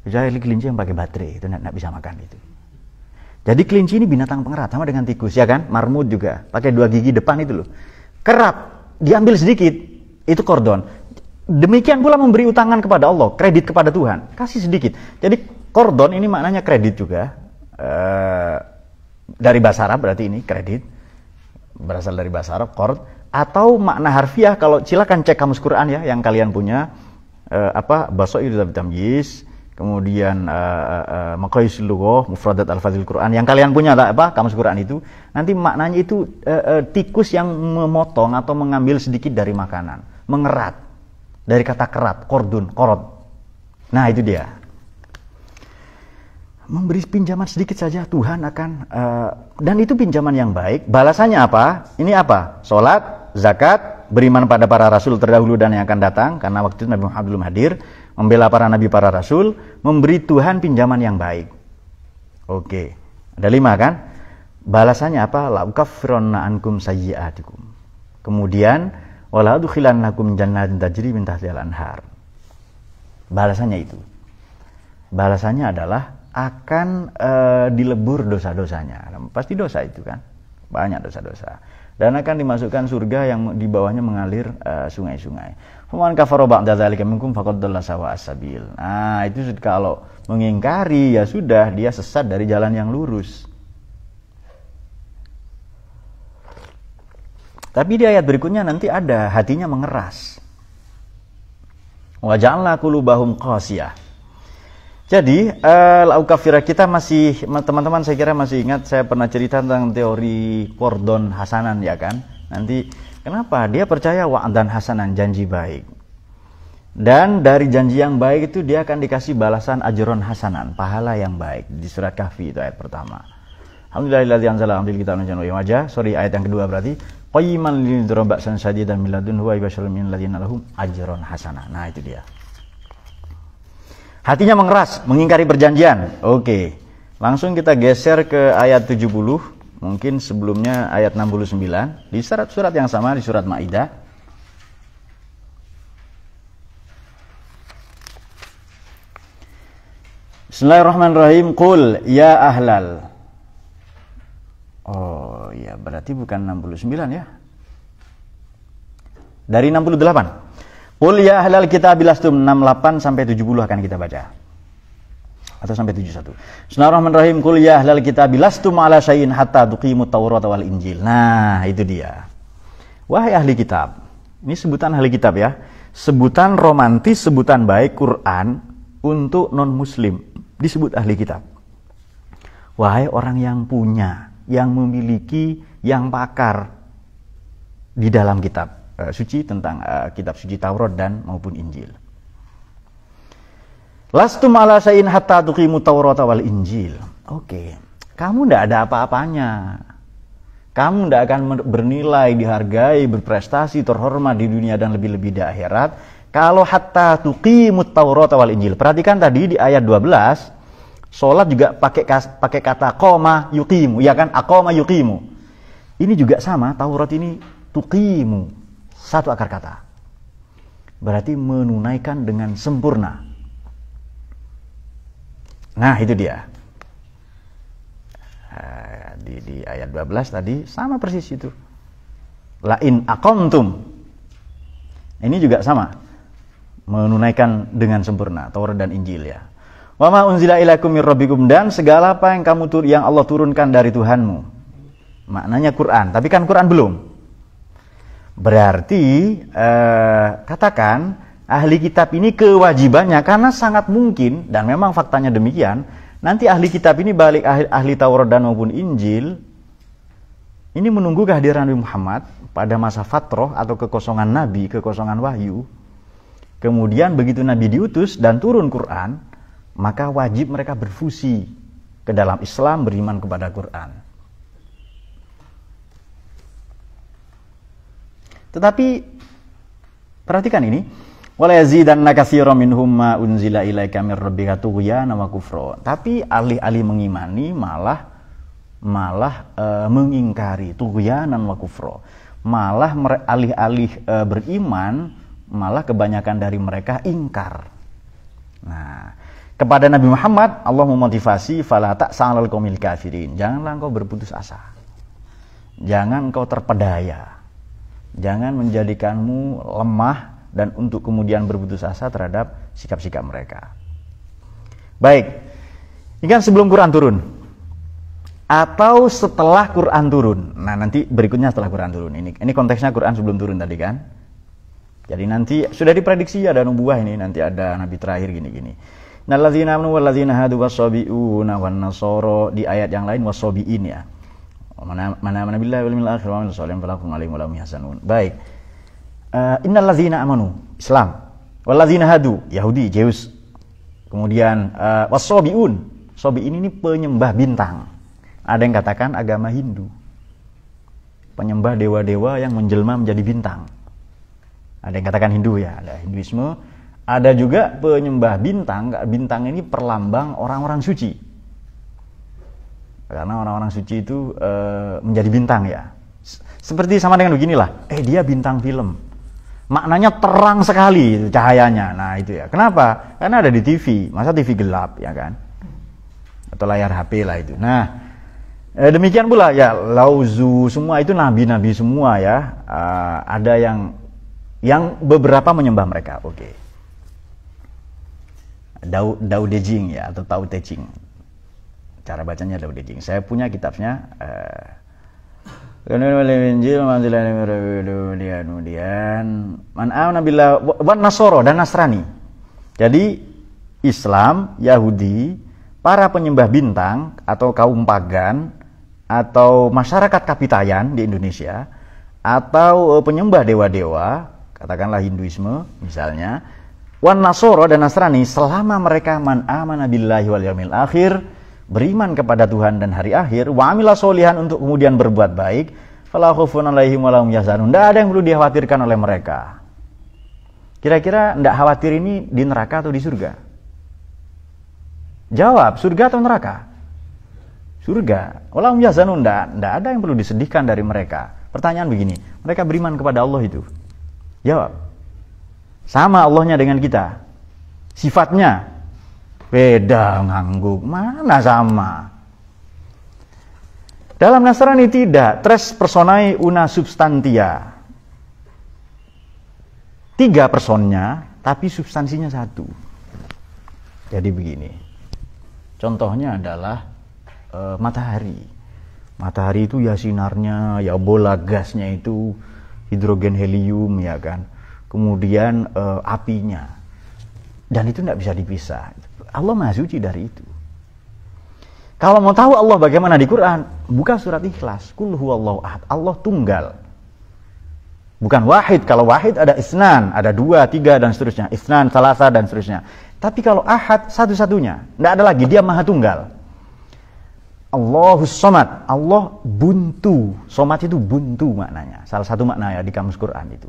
A: Kecuali kelinci yang pakai baterai, itu tidak bisa makan itu. Jadi kelinci ini binatang pengerat, sama dengan tikus ya kan? Marmut juga, pakai dua gigi depan itu loh. Kerap, diambil sedikit, itu kordon. Demikian pula memberi utangan kepada Allah, kredit kepada Tuhan, kasih sedikit. Jadi kordon ini maknanya kredit juga. Dari bahasa Arab berarti ini kredit, berasal dari bahasa Arab qard, atau makna harfiah kalau silakan cek kamus Quran ya yang kalian punya, Basair Tamyiz, kemudian Maqayisul Lughah, Mufradat Al-Fadhil Quran yang kalian punya kamus Quran itu, nanti maknanya itu tikus yang memotong atau mengambil sedikit dari makanan, mengerat. Dari kata kerat, kordun, korot. Nah itu dia. Memberi pinjaman sedikit saja Tuhan akan, dan itu pinjaman yang baik. Balasannya apa? Ini apa? Salat, zakat, beriman pada para rasul terdahulu dan yang akan datang. Karena waktu itu Nabi Muhammad belum hadir. Membela para nabi, para rasul. Memberi Tuhan pinjaman yang baik. Oke. Ada 5 kan? Balasannya apa? La ukaffiranna ankum sayyi'atikum. Kemudian wala adkhilannakum jannatin tajri min tahtiha al-anhar. Balasannya itu. Balasannya adalah akan dilebur dosa-dosanya. Pasti dosa itu kan. Banyak dosa-dosa. Dan akan dimasukkan surga yang di bawahnya mengalir sungai-sungai. Faman kafara ba'da dzalika minkum faqad dhalla sawa as-sabil. Nah, itu kalau mengingkari ya sudah dia sesat dari jalan yang lurus. Tapi di ayat berikutnya nanti ada hatinya mengeras. Wa ja'alna qulubahum qasiyah. Jadi laukafira kita masih, teman-teman saya kira masih ingat saya pernah cerita tentang teori kordon hasanan ya kan. Nanti kenapa dia percaya wa'dan hasanan, janji baik. Dan dari janji yang baik itu dia akan dikasih balasan ajron hasanan, pahala yang baik di surat Kahfi itu ayat pertama. Alhamdulillahilladzi anzala 'alal kitabi wajah. Sorry, ayat yang kedua berarti qayyiman liyundhira ba'san shadidan min ladunhu wa yubashshirul ladzina lahum ajrun hasanah. Nah, itu dia. Hatinya mengeras, mengingkari perjanjian. Oke. Langsung kita geser ke ayat 70, mungkin sebelumnya ayat 69 di surat yang sama di surat Maidah. Bismillahirrahmanirrahim. Qul ya ahlal. Oh ya, berarti bukan 69 ya. Dari 68. Qul ya ahlal kitab lastum 68 sampai 70 akan kita baca. Atau sampai 71. Bismillahirrahmanirrahim. Qul ya ahlal kitab lastum ala syai'in hatta tuqimut Taurat wal Injil. Nah, itu dia. Wahai ahli kitab. Ini sebutan ahli kitab ya. Sebutan romantis, sebutan baik Quran untuk non-muslim. Disebut ahli kitab. Wahai orang yang punya, yang memiliki, yang pakar di dalam kitab suci tentang kitab suci Taurat dan maupun Injil. Lastum ala syai'in hatta tuqimu Taurat wal Injil. Oke. Kamu tidak ada apa-apanya. Kamu tidak akan bernilai, dihargai, berprestasi, terhormat di dunia dan lebih-lebih di akhirat kalau hatta tuqimut Taurat wal Injil. Perhatikan tadi di ayat 12, salat juga pakai kata qoma yuqimu, ya kan? Aqama yuqimu. Ini juga sama, Taurat ini tuqimu, satu akar kata. Berarti menunaikan dengan sempurna. Nah, itu dia. Di ayat 12 tadi sama persis itu. La in aqamtum. Ini juga sama. Menunaikan dengan sempurna Taurat dan Injil ya. Wa ma unzila ilaikum mir rabbikum, dan segala apa yang yang Allah turunkan dari Tuhanmu. Maknanya Quran, tapi kan Quran belum. Berarti katakan ahli kitab ini kewajibannya, karena sangat mungkin dan memang faktanya demikian, nanti ahli kitab ini balik ahli Taurat dan maupun Injil ini menunggu kehadiran Nabi Muhammad pada masa fatrah atau kekosongan Nabi, kekosongan wahyu. Kemudian begitu Nabi diutus dan turun Quran, maka wajib mereka berfusi ke dalam Islam, beriman kepada Quran. Tetapi perhatikan ini, wala yazidanna katsiran minhum ma unzila ilaika mir rabbika tughyanan wa kufra. Tapi alih-alih mengimani malah mengingkari, tughyanan wa kufra. Malah alih-alih beriman, malah kebanyakan dari mereka ingkar. Nah, kepada Nabi Muhammad Allah memotivasi, fala ta'sa'al qaumil kafirin. Janganlah engkau berputus asa. Jangan engkau terpedaya. Jangan menjadikanmu lemah dan untuk kemudian berputus asa terhadap sikap-sikap mereka. Baik. Ini kan sebelum Quran turun. Atau setelah Quran turun. Nah, nanti berikutnya setelah Quran turun. Ini konteksnya Quran sebelum turun tadi kan. Jadi nanti sudah diprediksi ada nubuah ini, nanti ada nabi terakhir gini-gini. Innalladzina amanu walladzina hadu was-sabiuna wan-nasara, di ayat yang lain was-sabiin ya. Mana billahi wal yawmil akhir wa amilus shalihan falakum alaihim wa lahum yahsanun. Baik. Innalladzina amanu, Islam. Walladzina hadu, Yahudi, Zeus. Kemudian was-sabiun. Sabiin ini penyembah bintang. Ada yang katakan agama Hindu. Penyembah dewa-dewa yang menjelma menjadi bintang. Ada yang katakan Hindu ya, ada Hinduisme. Ada juga penyembah bintang. Bintang ini perlambang orang-orang suci. Karena orang-orang suci itu menjadi bintang ya. Seperti sama dengan beginilah. Dia bintang film. Maknanya terang sekali cahayanya. Nah itu ya. Kenapa? Karena ada di TV. Masa TV gelap ya kan? Atau layar HP lah itu. Nah demikian pula ya. Lauzu semua itu nabi-nabi semua ya. Ada yang beberapa menyembah mereka. Oke. Dao De Jing ya, atau Tao Te Ching. Cara bacanya Dao De Jing. Saya punya kitabnya. Kemudian man amana billah wan nasara, dan Nasrani. Jadi Islam, Yahudi, para penyembah bintang atau kaum pagan atau masyarakat kapitayan di Indonesia, atau penyembah dewa-dewa, katakanlah Hinduisme misalnya, wan nasara dan Nasrani, selama mereka man amana billahi wal yaumil akhir, beriman kepada Tuhan dan hari akhir, wa amila sholihan, untuk kemudian berbuat baik, fala khaufun alaihim wa lahum yahzanun. Tidak ada yang perlu dikhawatirkan oleh mereka. Kira-kira tidak khawatir ini di neraka atau di surga? Jawab, surga atau neraka? Surga. Wa lahum yahzanun, tidak ada yang perlu disedihkan dari mereka. Pertanyaan begini, mereka beriman kepada Allah itu? Jawab. Sama Allahnya dengan kita. Sifatnya beda, ngangguk. Mana sama? Dalam Nasrani tidak. Tres personae una substantia. 3 personnya, tapi substansinya satu. Jadi begini, contohnya adalah matahari. Matahari itu ya sinarnya, ya bola gasnya itu hidrogen helium, ya kan. Kemudian apinya, dan itu tidak bisa dipisah. Allah Maha Suci dari itu. Kalau mau tahu Allah bagaimana di Quran, buka surat Ikhlas. Qul huwallahu ahad. Allah tunggal. Bukan wahid. Kalau wahid ada isnan, ada 2, 3 dan seterusnya. Isnan, salasa dan seterusnya. Tapi kalau ahad satu-satunya, tidak ada lagi. Dia Maha Tunggal. Allahus Somad. Allah buntu. Somad itu buntu maknanya. Salah satu makna ya di kamus Quran itu.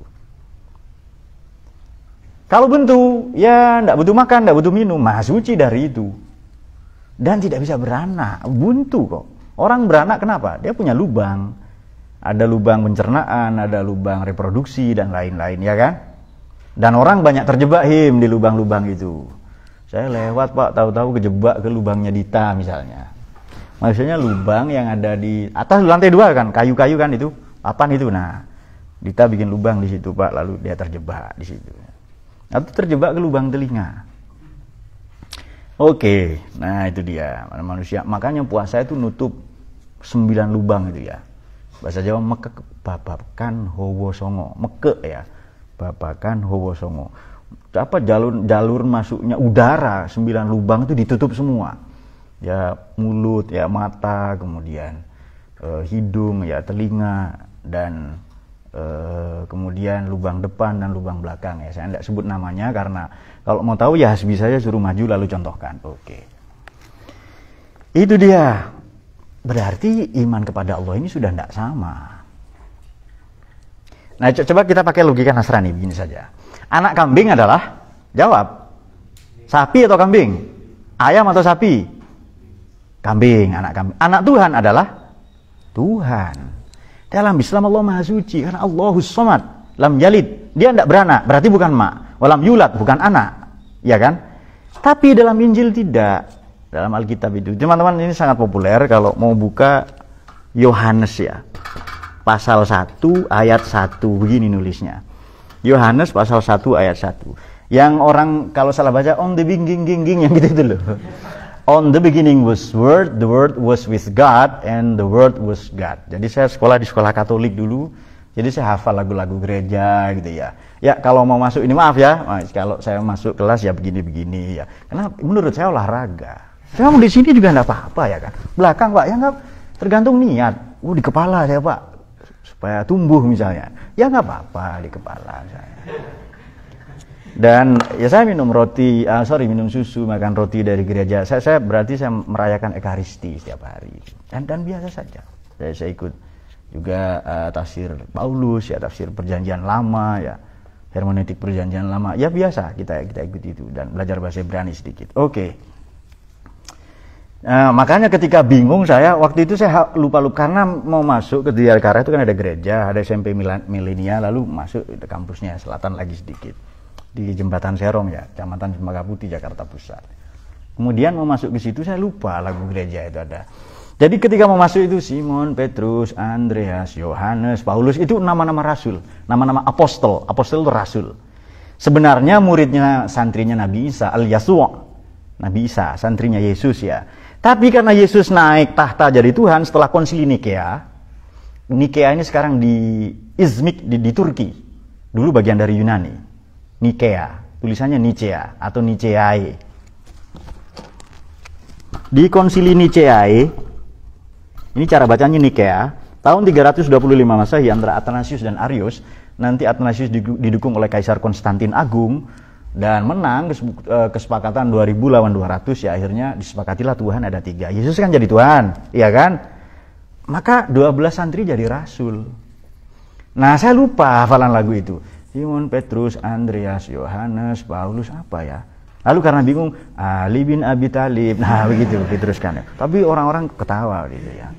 A: Kalau buntu, ya tidak butuh makan, tidak butuh minum. Maha Suci dari itu. Dan tidak bisa beranak, buntu kok. Orang beranak kenapa? Dia punya lubang. Ada lubang pencernaan, ada lubang reproduksi, dan lain-lain, ya kan? Dan orang banyak terjebak di lubang-lubang itu. Saya lewat Pak, tahu-tahu kejebak ke lubangnya Dita misalnya. Maksudnya lubang yang ada di atas lantai 2 kan, kayu-kayu kan itu. Papan itu, nah. Dita bikin lubang di situ Pak, lalu dia terjebak di situ. Atau terjebak ke lubang telinga. Oke, nah itu dia manusia. Makanya puasa itu nutup 9 lubang itu ya. Bahasa Jawa mekek babakan hawa songo. Mekek ya. Babakan hawa songo. Apa jalur masuknya udara 9 lubang itu ditutup semua. Ya mulut, ya mata, kemudian hidung, ya telinga, dan kemudian lubang depan dan lubang belakang ya. Saya tidak sebut namanya karena kalau mau tahu ya hasbi saja, suruh maju lalu contohkan. Oke. Itu dia. Berarti iman kepada Allah ini sudah tidak sama. Nah, coba kita pakai logika Nasrani begini saja. Anak kambing adalah, jawab, sapi atau kambing? Ayam atau sapi? Kambing, anak kambing. Anak Tuhan adalah Tuhan. Dalam Islam Allah Maha Suci karena Allahus Somad, lam yalid, dia tidak beranak, berarti bukan mak, walam yulat, bukan anak, ya kan? Tapi dalam Injil tidak, dalam Alkitab itu. Teman-teman, ini sangat populer kalau mau buka Yohanes ya, pasal 1 ayat 1, begini nulisnya. Yohanes pasal 1 ayat 1. Yang orang kalau salah baca on the beginning yang gitu itu loh. On the beginning was Word, the Word was with God, and the Word was God. Jadi saya sekolah di sekolah Katolik dulu, jadi saya hafal lagu-lagu gereja gitu ya. Ya kalau mau masuk ini maaf ya, kalau saya masuk kelas ya begini-begini ya. Karena menurut saya olahraga. Saya mau di sini juga enggak apa-apa ya kan. Belakang Pak, ya enggak, tergantung niat. Di kepala saya Pak, supaya tumbuh misalnya. Ya enggak apa-apa di kepala saya. Dan ya saya minum minum susu, makan roti dari gereja. Saya berarti saya merayakan Ekaristi setiap hari. Dan biasa saja. Saya ikut juga tafsir Paulus ya, tafsir Perjanjian Lama ya, hermeneutik Perjanjian Lama. Ya biasa kita ikut itu dan belajar bahasa Ibrani sedikit. Oke. Makanya ketika bingung saya waktu itu saya lupa karena mau masuk ke Diarkara itu kan ada gereja, ada SMP milenial, lalu masuk ke kampusnya selatan lagi sedikit. Di Jembatan Serong ya, Kecamatan Cempaka Putih, Jakarta Pusat. Kemudian mau masuk ke situ saya lupa lagu gereja itu ada. Jadi ketika mau masuk itu Simon, Petrus, Andreas, Yohanes, Paulus itu nama-nama rasul, nama-nama apostol. Apostol itu rasul. Sebenarnya muridnya santrinya Nabi Isa, Al-Yasu'a. Nabi Isa, santrinya Yesus ya. Tapi karena Yesus naik tahta jadi Tuhan setelah konsili Nikea. Nikea ini sekarang di Izmik di Turki. Dulu bagian dari Yunani. Nikea, tulisannya Nicea atau Niceae. Di konsili Niceae, ini cara bacanya Nikea, tahun 325 Masehi antara Athanasius dan Arius. Nanti Athanasius didukung oleh Kaisar Konstantin Agung dan menang kesepakatan 2000 lawan 200 ya, akhirnya disepakatilah Tuhan ada 3. Yesus kan jadi Tuhan, iya kan? Maka 12 santri jadi rasul. Nah, saya lupa hafalan lagu itu. Simon, Petrus, Andreas, Yohanes, Paulus apa ya? Lalu karena bingung, Ali bin Abi Thalib. Nah, begitu diteruskan ya. Tapi orang-orang ketawa gitu ya.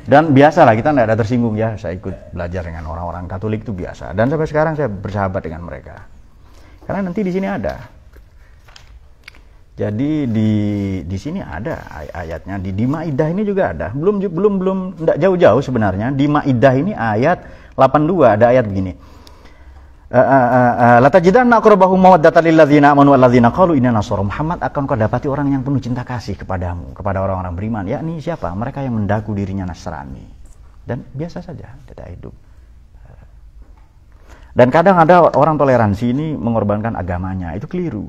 A: Dan biasalah kita tidak ada tersinggung ya. Saya ikut belajar dengan orang-orang Katolik itu biasa. Dan sampai sekarang saya bersahabat dengan mereka. Karena nanti di sini ada. Jadi di sini ada ayatnya. Di Maidah ini juga ada. Belum tidak jauh-jauh sebenarnya. Di Maidah ini ayat 82 ada ayat begini. La tajidanna aqrabahum mawaddatan lil ladzina amanu wal ladzina qalu inna nasara. Muhammad akan kau dapati orang yang penuh cinta kasih kepadamu, kepada orang-orang beriman, yakni siapa? Mereka yang mendaku dirinya Nasrani. Dan biasa saja tidak hidup. Dan kadang ada orang toleransi ini mengorbankan agamanya, itu keliru.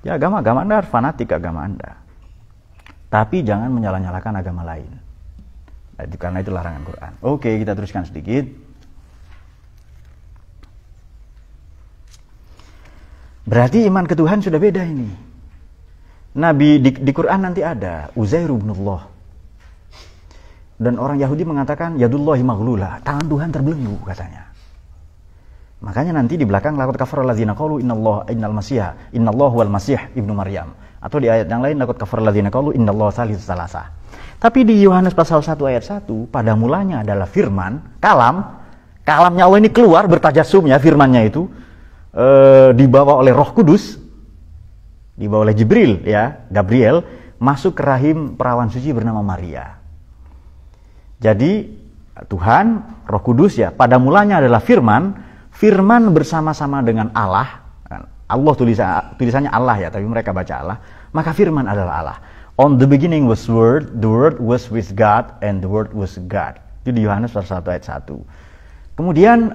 A: Ya agama Anda harus fanatik agama Anda. Tapi jangan menyalah-nyalahkan agama lain. Nah, itu karena itu larangan Quran. Oke, kita teruskan sedikit. Berarti iman ke Tuhan sudah beda ini. Nabi di Quran nanti ada Uzair ibn Allah. Dan orang Yahudi mengatakan yadullahi maghlulah, tangan Tuhan terbelenggu katanya. Makanya nanti di belakang laqad kafara alladzina qalu innallahu wal masih ibnu Maryam. Atau di ayat yang lain laqad kafara alladzina qalu innallaha salisu salasa. Tapi di Yohanes pasal 1 ayat 1 pada mulanya adalah firman, kalamnya Allah ini keluar bertajasum ya, firmannya itu dibawa oleh Roh Kudus, dibawa oleh Jibril ya, Gabriel masuk ke rahim perawan suci bernama Maria. Jadi Tuhan, Roh Kudus ya, pada mulanya adalah firman bersama-sama dengan Allah. Allah tulisannya Allah ya, tapi mereka baca Allah. Maka firman adalah Allah. On the beginning was word, the word was with God, and the word was God. Itu di Yohanes pasal 1 ayat 1. Kemudian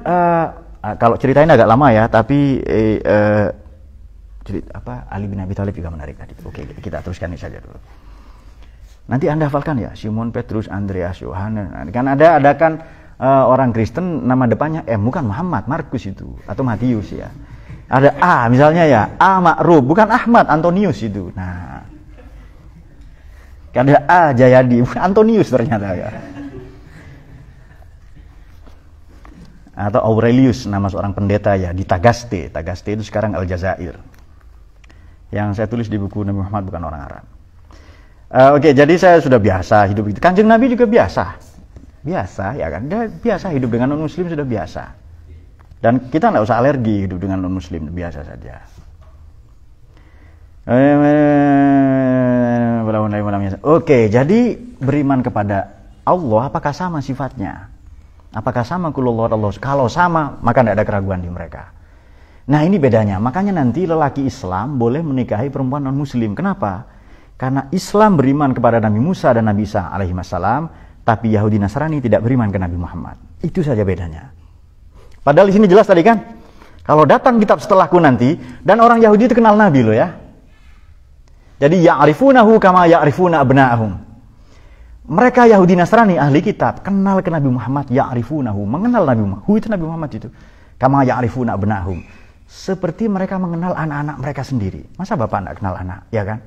A: kalau ceritanya agak lama ya, tapi Ali bin Abi Thalib juga menarik tadi. Oke, kita teruskan ini saja dulu. Nanti Anda hafalkan ya, Simon Petrus, Andreas, Yohanes. Kan ada kan orang Kristen nama depannya bukan Muhammad, Markus itu atau Matius ya. Ada A misalnya ya, A Ma'ruf, bukan Ahmad, Antonius itu. Nah. Ada A Jayadi, bukan Antonius ternyata ya. Atau Aurelius, nama seorang pendeta ya di Tagaste. Tagaste itu sekarang Aljazair. Yang saya tulis di buku Nabi Muhammad bukan orang Arab. Oke, jadi saya sudah biasa hidup itu. Kanjeng Nabi juga biasa ya kan, dia biasa hidup dengan non muslim, sudah biasa. Dan kita nggak usah alergi hidup dengan non muslim, biasa saja. Oke, jadi beriman kepada Allah apakah sama sifatnya? Apakah sama kulullah Allah? Kalau sama, maka tidak ada keraguan di mereka. Nah, ini bedanya. Makanya nanti lelaki Islam boleh menikahi perempuan non muslim. Kenapa? Karena Islam beriman kepada Nabi Musa dan Nabi Isa alaihi wassalam, tapi Yahudi Nasrani tidak beriman ke Nabi Muhammad. Itu saja bedanya. Padahal di sini jelas tadi kan, kalau datang kitab setelahku nanti, dan orang Yahudi itu kenal Nabi loh ya. Jadi ya'rifunahu kama ya'rifuna abna'ahum. Mereka Yahudi Nasrani ahli kitab kenal ke Nabi Muhammad, ya'rifunahu, mengenal Nabi Muhammad. Itu Nabi Muhammad itu. Kama ya'rifuna abna'ahum. Seperti mereka mengenal anak-anak mereka sendiri. Masa bapak enggak kenal anak, ya kan?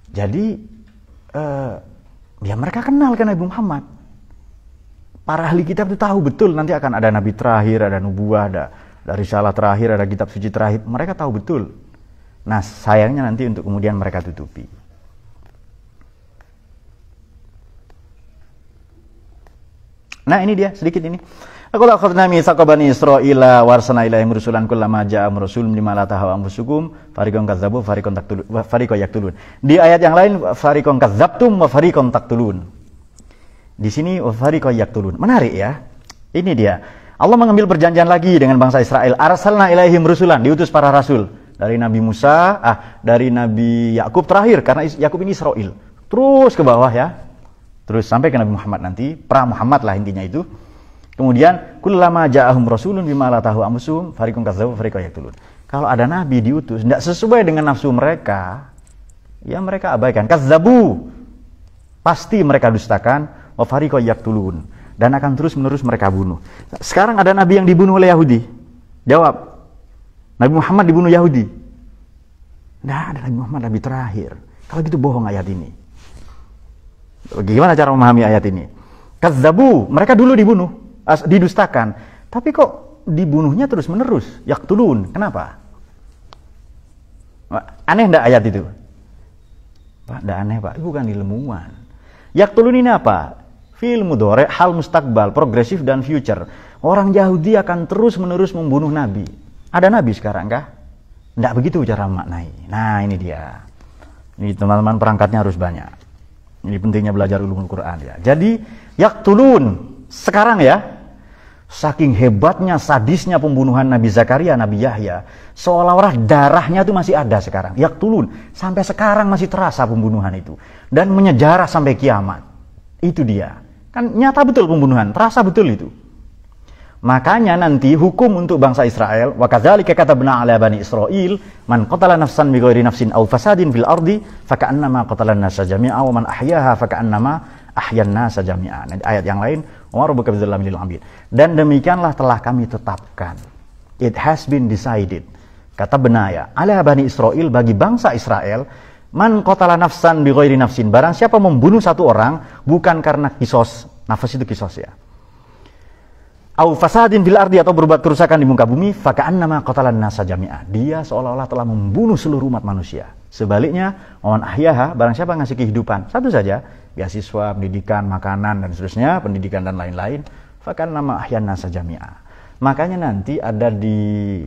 A: Jadi ya mereka kenal ke Nabi Muhammad. Para ahli kitab itu tahu betul nanti akan ada nabi terakhir, ada nubuah, ada risalah terakhir, ada kitab suci terakhir. Mereka tahu betul. Nah, sayangnya nanti untuk kemudian mereka tutupi. Nah, ini dia sedikit ini. Aku akhadna mitsaqa bani Israila warsana ilaihim rusulan kullama ja'ahum rasulun bima la tahwa anfusukum fariqan kadzdzabu fariqan yaqtulun. Di ayat yang lain fariqan kadzdzabtum wa fariqan taqtulun. Di sini fariqan yaqtulun. Menarik ya. Ini dia. Allah mengambil perjanjian lagi dengan bangsa Israel. Arsalna ilaihim rusulan, diutus para rasul dari Nabi Musa, dari Nabi Yakub terakhir karena Yakub ini Israel. Terus ke bawah ya. Terus sampai ke Nabi Muhammad nanti, pra Muhammad lah intinya itu. Kemudian kullama ja'ahum rasulun bima la tahwa anfusuhum fariqun kadzdzabu fariqan yaqtulun. Kalau ada nabi diutus tidak sesuai dengan nafsu mereka, ya mereka abaikan. Kadzzabu, pasti mereka dustakan, wa fariqan yaqtulun, dan akan terus-menerus mereka bunuh. Sekarang ada nabi yang dibunuh oleh Yahudi. Jawab. Nabi Muhammad dibunuh Yahudi. Tidak ada Nabi Muhammad, nabi terakhir. Kalau gitu bohong ayat ini. Gimana cara memahami ayat ini? Kadzzabu, mereka dulu dibunuh, didustakan. Tapi kok dibunuhnya terus-menerus? Yaqtulun. Kenapa? Aneh enggak ayat itu? Pak, enggak aneh, Pak. Bukan ilmuwan. Yaqtulun ini apa? Fi'il mudhari', hal mustaqbal, progresif dan future. Orang Yahudi akan terus-menerus membunuh nabi. Ada nabi sekarang kah? Enggak begitu cara maknai. Nah, ini dia. Ini teman-teman perangkatnya harus banyak. Ini pentingnya belajar ulumul Quran ya. Jadi yaqtulun sekarang ya. Saking hebatnya, sadisnya pembunuhan Nabi Zakaria, Nabi Yahya, seolah-olah darahnya itu masih ada sekarang. Yaktulun, sampai sekarang masih terasa pembunuhan itu. Dan menyejarah sampai kiamat. Itu dia. Kan nyata betul pembunuhan, terasa betul itu. Makanya nanti hukum untuk bangsa Israel, wa kadzalika katabna ala bani Israil, man qatala nafsan bighairi nafsin aw fasadin fil ardi, faka'annama qatala an-nasa jami'a wa man ahyaha faka'annama ahyan nasa jami'a. Ayat yang lain, wa rabbuka bidzallamil abid. Dan demikianlah telah kami tetapkan. It has been decided. Kata benaya, ala bani Israil, bagi bangsa Israel, man qatala nafsan bighairi nafsin, barang siapa membunuh satu orang bukan karena kisos, nafas itu kisos ya. Au fasadin fil ardi, atau berbuat kerusakan di muka bumi, faka'annama qatalan nasa jami'a, dia seolah-olah telah membunuh seluruh umat manusia. Sebaliknya, man ahyaha, barang siapa ngasih kehidupan, satu saja, beasiswa, pendidikan, makanan dan seterusnya, pendidikan dan lain-lain, faka'annama ahyan nasa jami'a. Makanya nanti ada di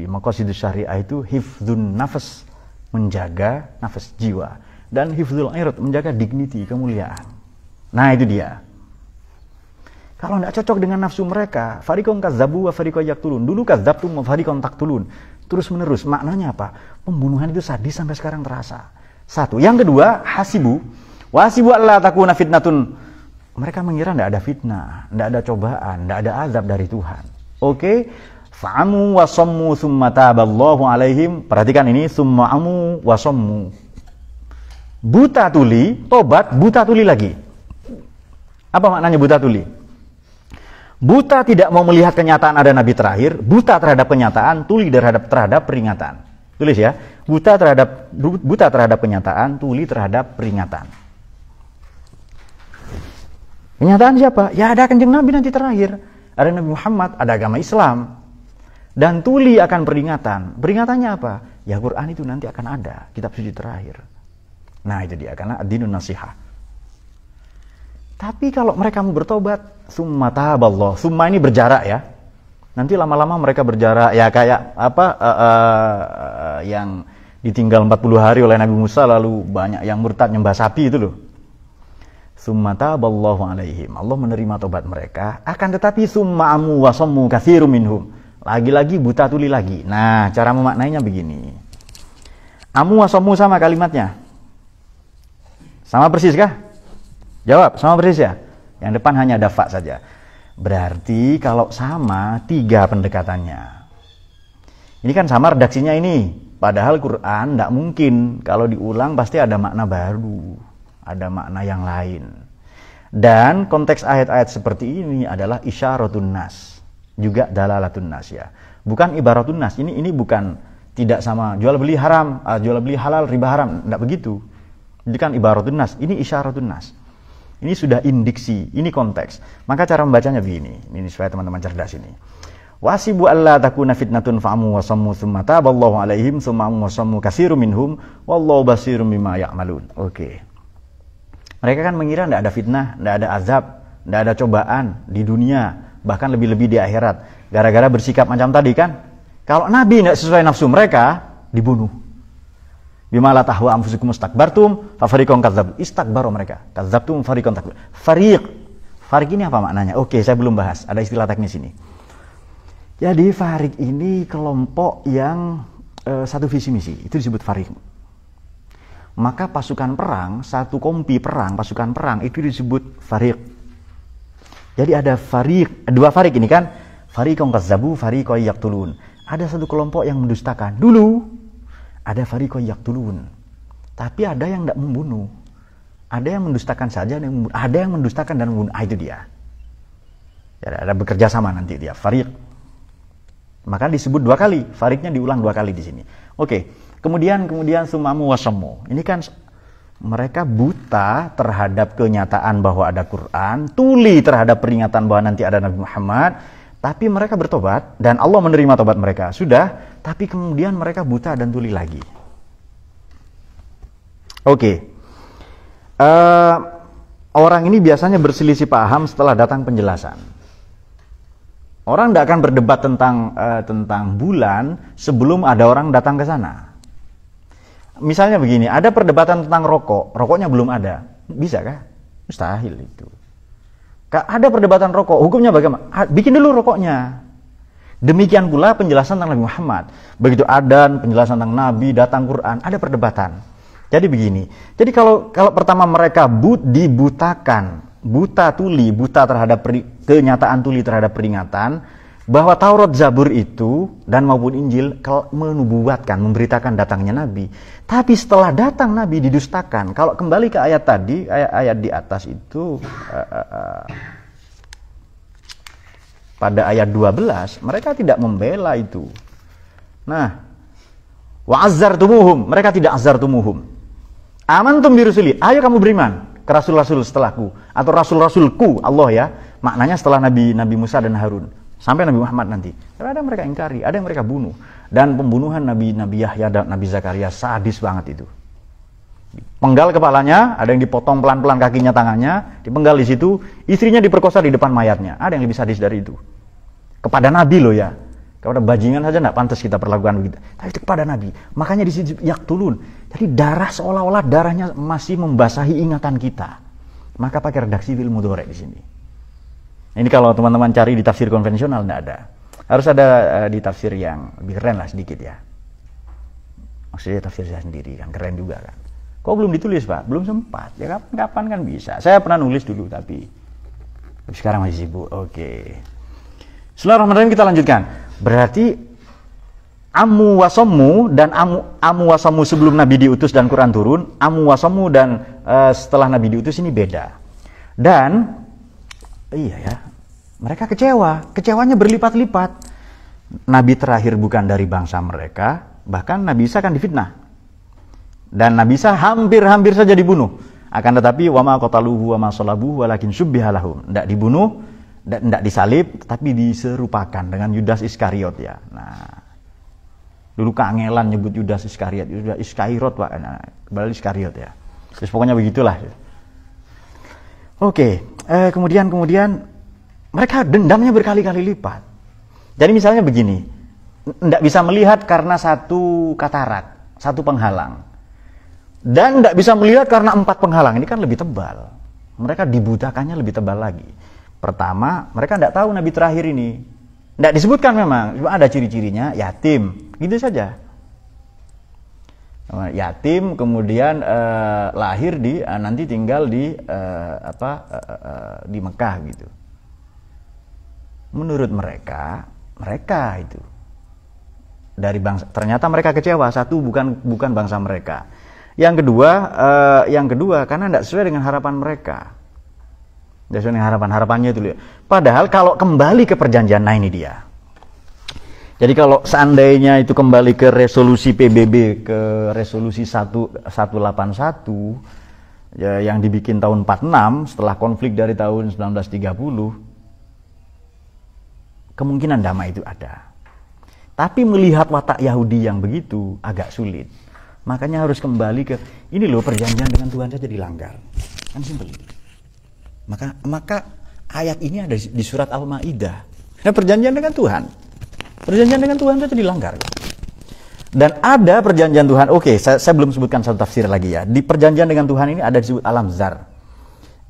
A: maqasidus syariah itu hifdzun nafas, menjaga nafas jiwa, dan hifdzul ird, menjaga dignity, kemuliaan. Nah itu dia. Kalau tidak cocok dengan nafsu mereka, fariqon kazzabu wa fariqon yaktulun. Dulu kazzabtum wa fariqon taktulun. Terus menerus. Maknanya apa? Pembunuhan itu sadis sampai sekarang terasa. Satu. Yang kedua, hasibu. Wa hasibu alla takuna fitnatun. Mereka mengira tidak ada fitnah, tidak ada cobaan, tidak ada azab dari Tuhan. Oke? Fa'amu wa sammu thumma taballahu alaihim. Perhatikan ini, thumma amu wa sammu. Buta tuli, tobat, buta tuli lagi. Apa maknanya buta tuli? Buta tidak mau melihat kenyataan ada nabi terakhir, buta terhadap kenyataan, tuli terhadap peringatan. Tulis ya, buta terhadap kenyataan, tuli terhadap peringatan. Kenyataan siapa? Ya ada kanjeng Nabi nanti terakhir, ada Nabi Muhammad, ada agama Islam, dan tuli akan peringatan. Peringatannya apa? Ya Quran itu nanti akan ada, kitab suci terakhir. Nah itu dia, karena ad-dinun nasihah. Tapi kalau mereka mau bertobat, summa taballah, summa ini berjarak ya. Nanti lama-lama mereka berjarak ya kayak apa yang ditinggal 40 hari oleh Nabi Musa, lalu banyak yang murtad nyembah sapi itu loh. Summa taballahu alaihim, Allah menerima tobat mereka, akan tetapi summa amu wa sammu katsirum minhum. Lagi-lagi buta tuli lagi. Nah, cara memaknainya begini. Amu wa sammu sama kalimatnya. Sama persis kah? Jawab, sama persis ya? Yang depan hanya ada fa saja. Berarti kalau sama, 3 pendekatannya. Ini kan sama redaksinya ini. Padahal Quran tidak mungkin. Kalau diulang pasti ada makna baru. Ada makna yang lain. Dan konteks ayat-ayat seperti ini adalah isyaratun nas. Juga dalalatun nas ya. Bukan ibaratun nas. Ini bukan tidak sama jual beli haram, jual beli halal, riba haram. Tidak begitu. Ini kan ibaratun nas. Ini isyaratun nas. Ini sudah indiksi, ini konteks. Maka cara membacanya begini. Ini supaya teman-teman cerdas ini. Wasibu alla takuna fitnatun fa'amu wa sammu thumma taballahu alaihim thumma amu wa sammu katsirum minhum wallahu basirum bima ya'malun. Oke. Mereka kan mengira tidak ada fitnah, tidak ada azab, tidak ada cobaan di dunia, bahkan lebih-lebih di akhirat. Gara-gara bersikap macam tadi kan. Kalau Nabi tidak sesuai nafsu mereka, dibunuh. Bima la tahwa anfusukum istakbartum fa fariqon kadzdzab. Istakbaru mereka. Kadzdzabtum fariqon takbar. Fariq ini apa maknanya? Oke, saya belum bahas. Ada istilah teknis ini. Jadi fariq ini kelompok yang satu visi misi. Itu disebut fariq. Maka pasukan perang, satu kompi perang, pasukan perang itu disebut fariq. Jadi ada fariq, 2 fariq ini kan. Fariqon kadzzabu, fariqon yaqtulun. Ada satu kelompok yang mendustakan. Dulu ada fariqon yaqtulun. Tapi ada yang tidak membunuh. Ada yang mendustakan saja, ada yang mendustakan dan membunuh. Itu dia. Ya, ada bekerja sama nanti dia, fariq. Maka disebut 2 kali, fariqnya diulang 2 kali di sini. Oke. Kemudian sumamu wasammu. Ini kan mereka buta terhadap kenyataan bahwa ada Quran, tuli terhadap peringatan bahwa nanti ada Nabi Muhammad, tapi mereka bertobat dan Allah menerima tobat mereka. Sudah, tapi kemudian mereka buta dan tuli lagi. Oke. Orang ini biasanya berselisih paham setelah datang penjelasan. Orang tidak akan berdebat tentang bulan sebelum ada orang datang ke sana. Misalnya begini, ada perdebatan tentang rokok, rokoknya belum ada. Bisa kah? Mustahil itu. Ada perdebatan rokok, hukumnya bagaimana? Bikin dulu rokoknya. Demikian pula penjelasan tentang Nabi Muhammad. Begitu adan, penjelasan tentang Nabi, datang Quran, ada perdebatan. Jadi begini. Jadi kalau pertama mereka dibutakan, buta terhadap kenyataan tuli terhadap peringatan bahwa Taurat, Zabur itu dan maupun Injil menubuatkan, memberitakan datangnya Nabi. Tapi setelah datang Nabi didustakan. Kalau kembali ke ayat tadi, ayat di atas itu pada ayat 12, mereka tidak membela itu. Nah, wa azzartumuhum, mereka tidak azzartumuhum. Amantum bi rusuli, ayo kamu beriman ke rasul-rasul setelahku atau rasul-rasulku, Allah ya. Maknanya setelah Nabi Musa dan Harun sampai Nabi Muhammad nanti. Tapi ada yang mereka ingkari, ada yang mereka bunuh. Dan pembunuhan Nabi Yahya dan Nabi Zakaria sadis banget itu. Penggal kepalanya, ada yang dipotong pelan-pelan kakinya, tangannya, dipenggal di situ, istrinya diperkosa di depan mayatnya. Ada yang lebih sadis dari itu. Kepada Nabi loh ya. Kepada bajingan saja tidak pantas kita perlakukan begitu. Tapi itu kepada Nabi. Makanya di situ yaktulun. Jadi darah seolah-olah darahnya masih membasahi ingatan kita. Maka pakai redaksi fil mudhari di sini. Ini kalau teman-teman cari di tafsir konvensional tidak ada. Harus ada di tafsir yang lebih keren lah sedikit ya. Maksudnya tafsir saya sendiri kan keren juga kan. Kok belum ditulis Pak? Belum sempat. Ya kapan kan bisa. Saya pernah nulis dulu tapi sekarang masih sibuk. Oke. Bismillahirrahmanirrahim, kita lanjutkan. Berarti amu wasomu dan amu wasomu sebelum Nabi diutus dan Quran turun, amu wasomu dan setelah Nabi diutus ini beda. Dan iya ya, mereka kecewanya berlipat-lipat. Nabi terakhir bukan dari bangsa mereka, bahkan Nabi Isa kan difitnah. Dan Nabi Isa hampir saja dibunuh. Akan tetapi wama qataluhu wama salabuhu walakin syubbiha lahum. Tidak dibunuh, tidak disalib, tapi diserupakan dengan Yudas Iskariot ya. Nah, dulu keangelan nyebut Yudas Iskariot, Yudas Iskariot Pak. Nah, kembali Iskariot ya. Terus pokoknya begitulah. Oke, kemudian mereka dendamnya berkali-kali lipat. Jadi misalnya begini, tidak bisa melihat karena satu katarak, satu penghalang. Dan tidak bisa melihat karena 4 penghalang. Ini kan lebih tebal. Mereka dibutakannya lebih tebal lagi. Pertama, mereka tidak tahu Nabi terakhir ini. Tidak disebutkan memang, cuma ada ciri-cirinya, yatim. Gitu saja. Yatim, kemudian lahir nanti tinggal di Mekah gitu. Menurut mereka itu dari bangsa. Ternyata mereka kecewa. Satu, bukan bangsa mereka. Yang kedua karena tidak sesuai dengan harapan mereka. Tidak sesuai dengan harapannya itu. Padahal kalau kembali ke perjanjian, nah ini dia. Jadi kalau seandainya itu kembali ke resolusi PBB, ke resolusi 1181 ya, yang dibikin tahun 46 setelah konflik dari tahun 1930, kemungkinan damai itu ada. Tapi melihat watak Yahudi yang begitu agak sulit. Makanya harus kembali ke ini loh, perjanjian dengan Tuhan saja dilanggar. Kan simpel itu. Maka ayat ini ada di surat Al-Maidah. Nah, perjanjian dengan Tuhan. Perjanjian dengan Tuhan saja dilanggar. Dan ada perjanjian Tuhan. Oke, saya belum sebutkan satu tafsir lagi ya. Di perjanjian dengan Tuhan ini ada disebut alam zar.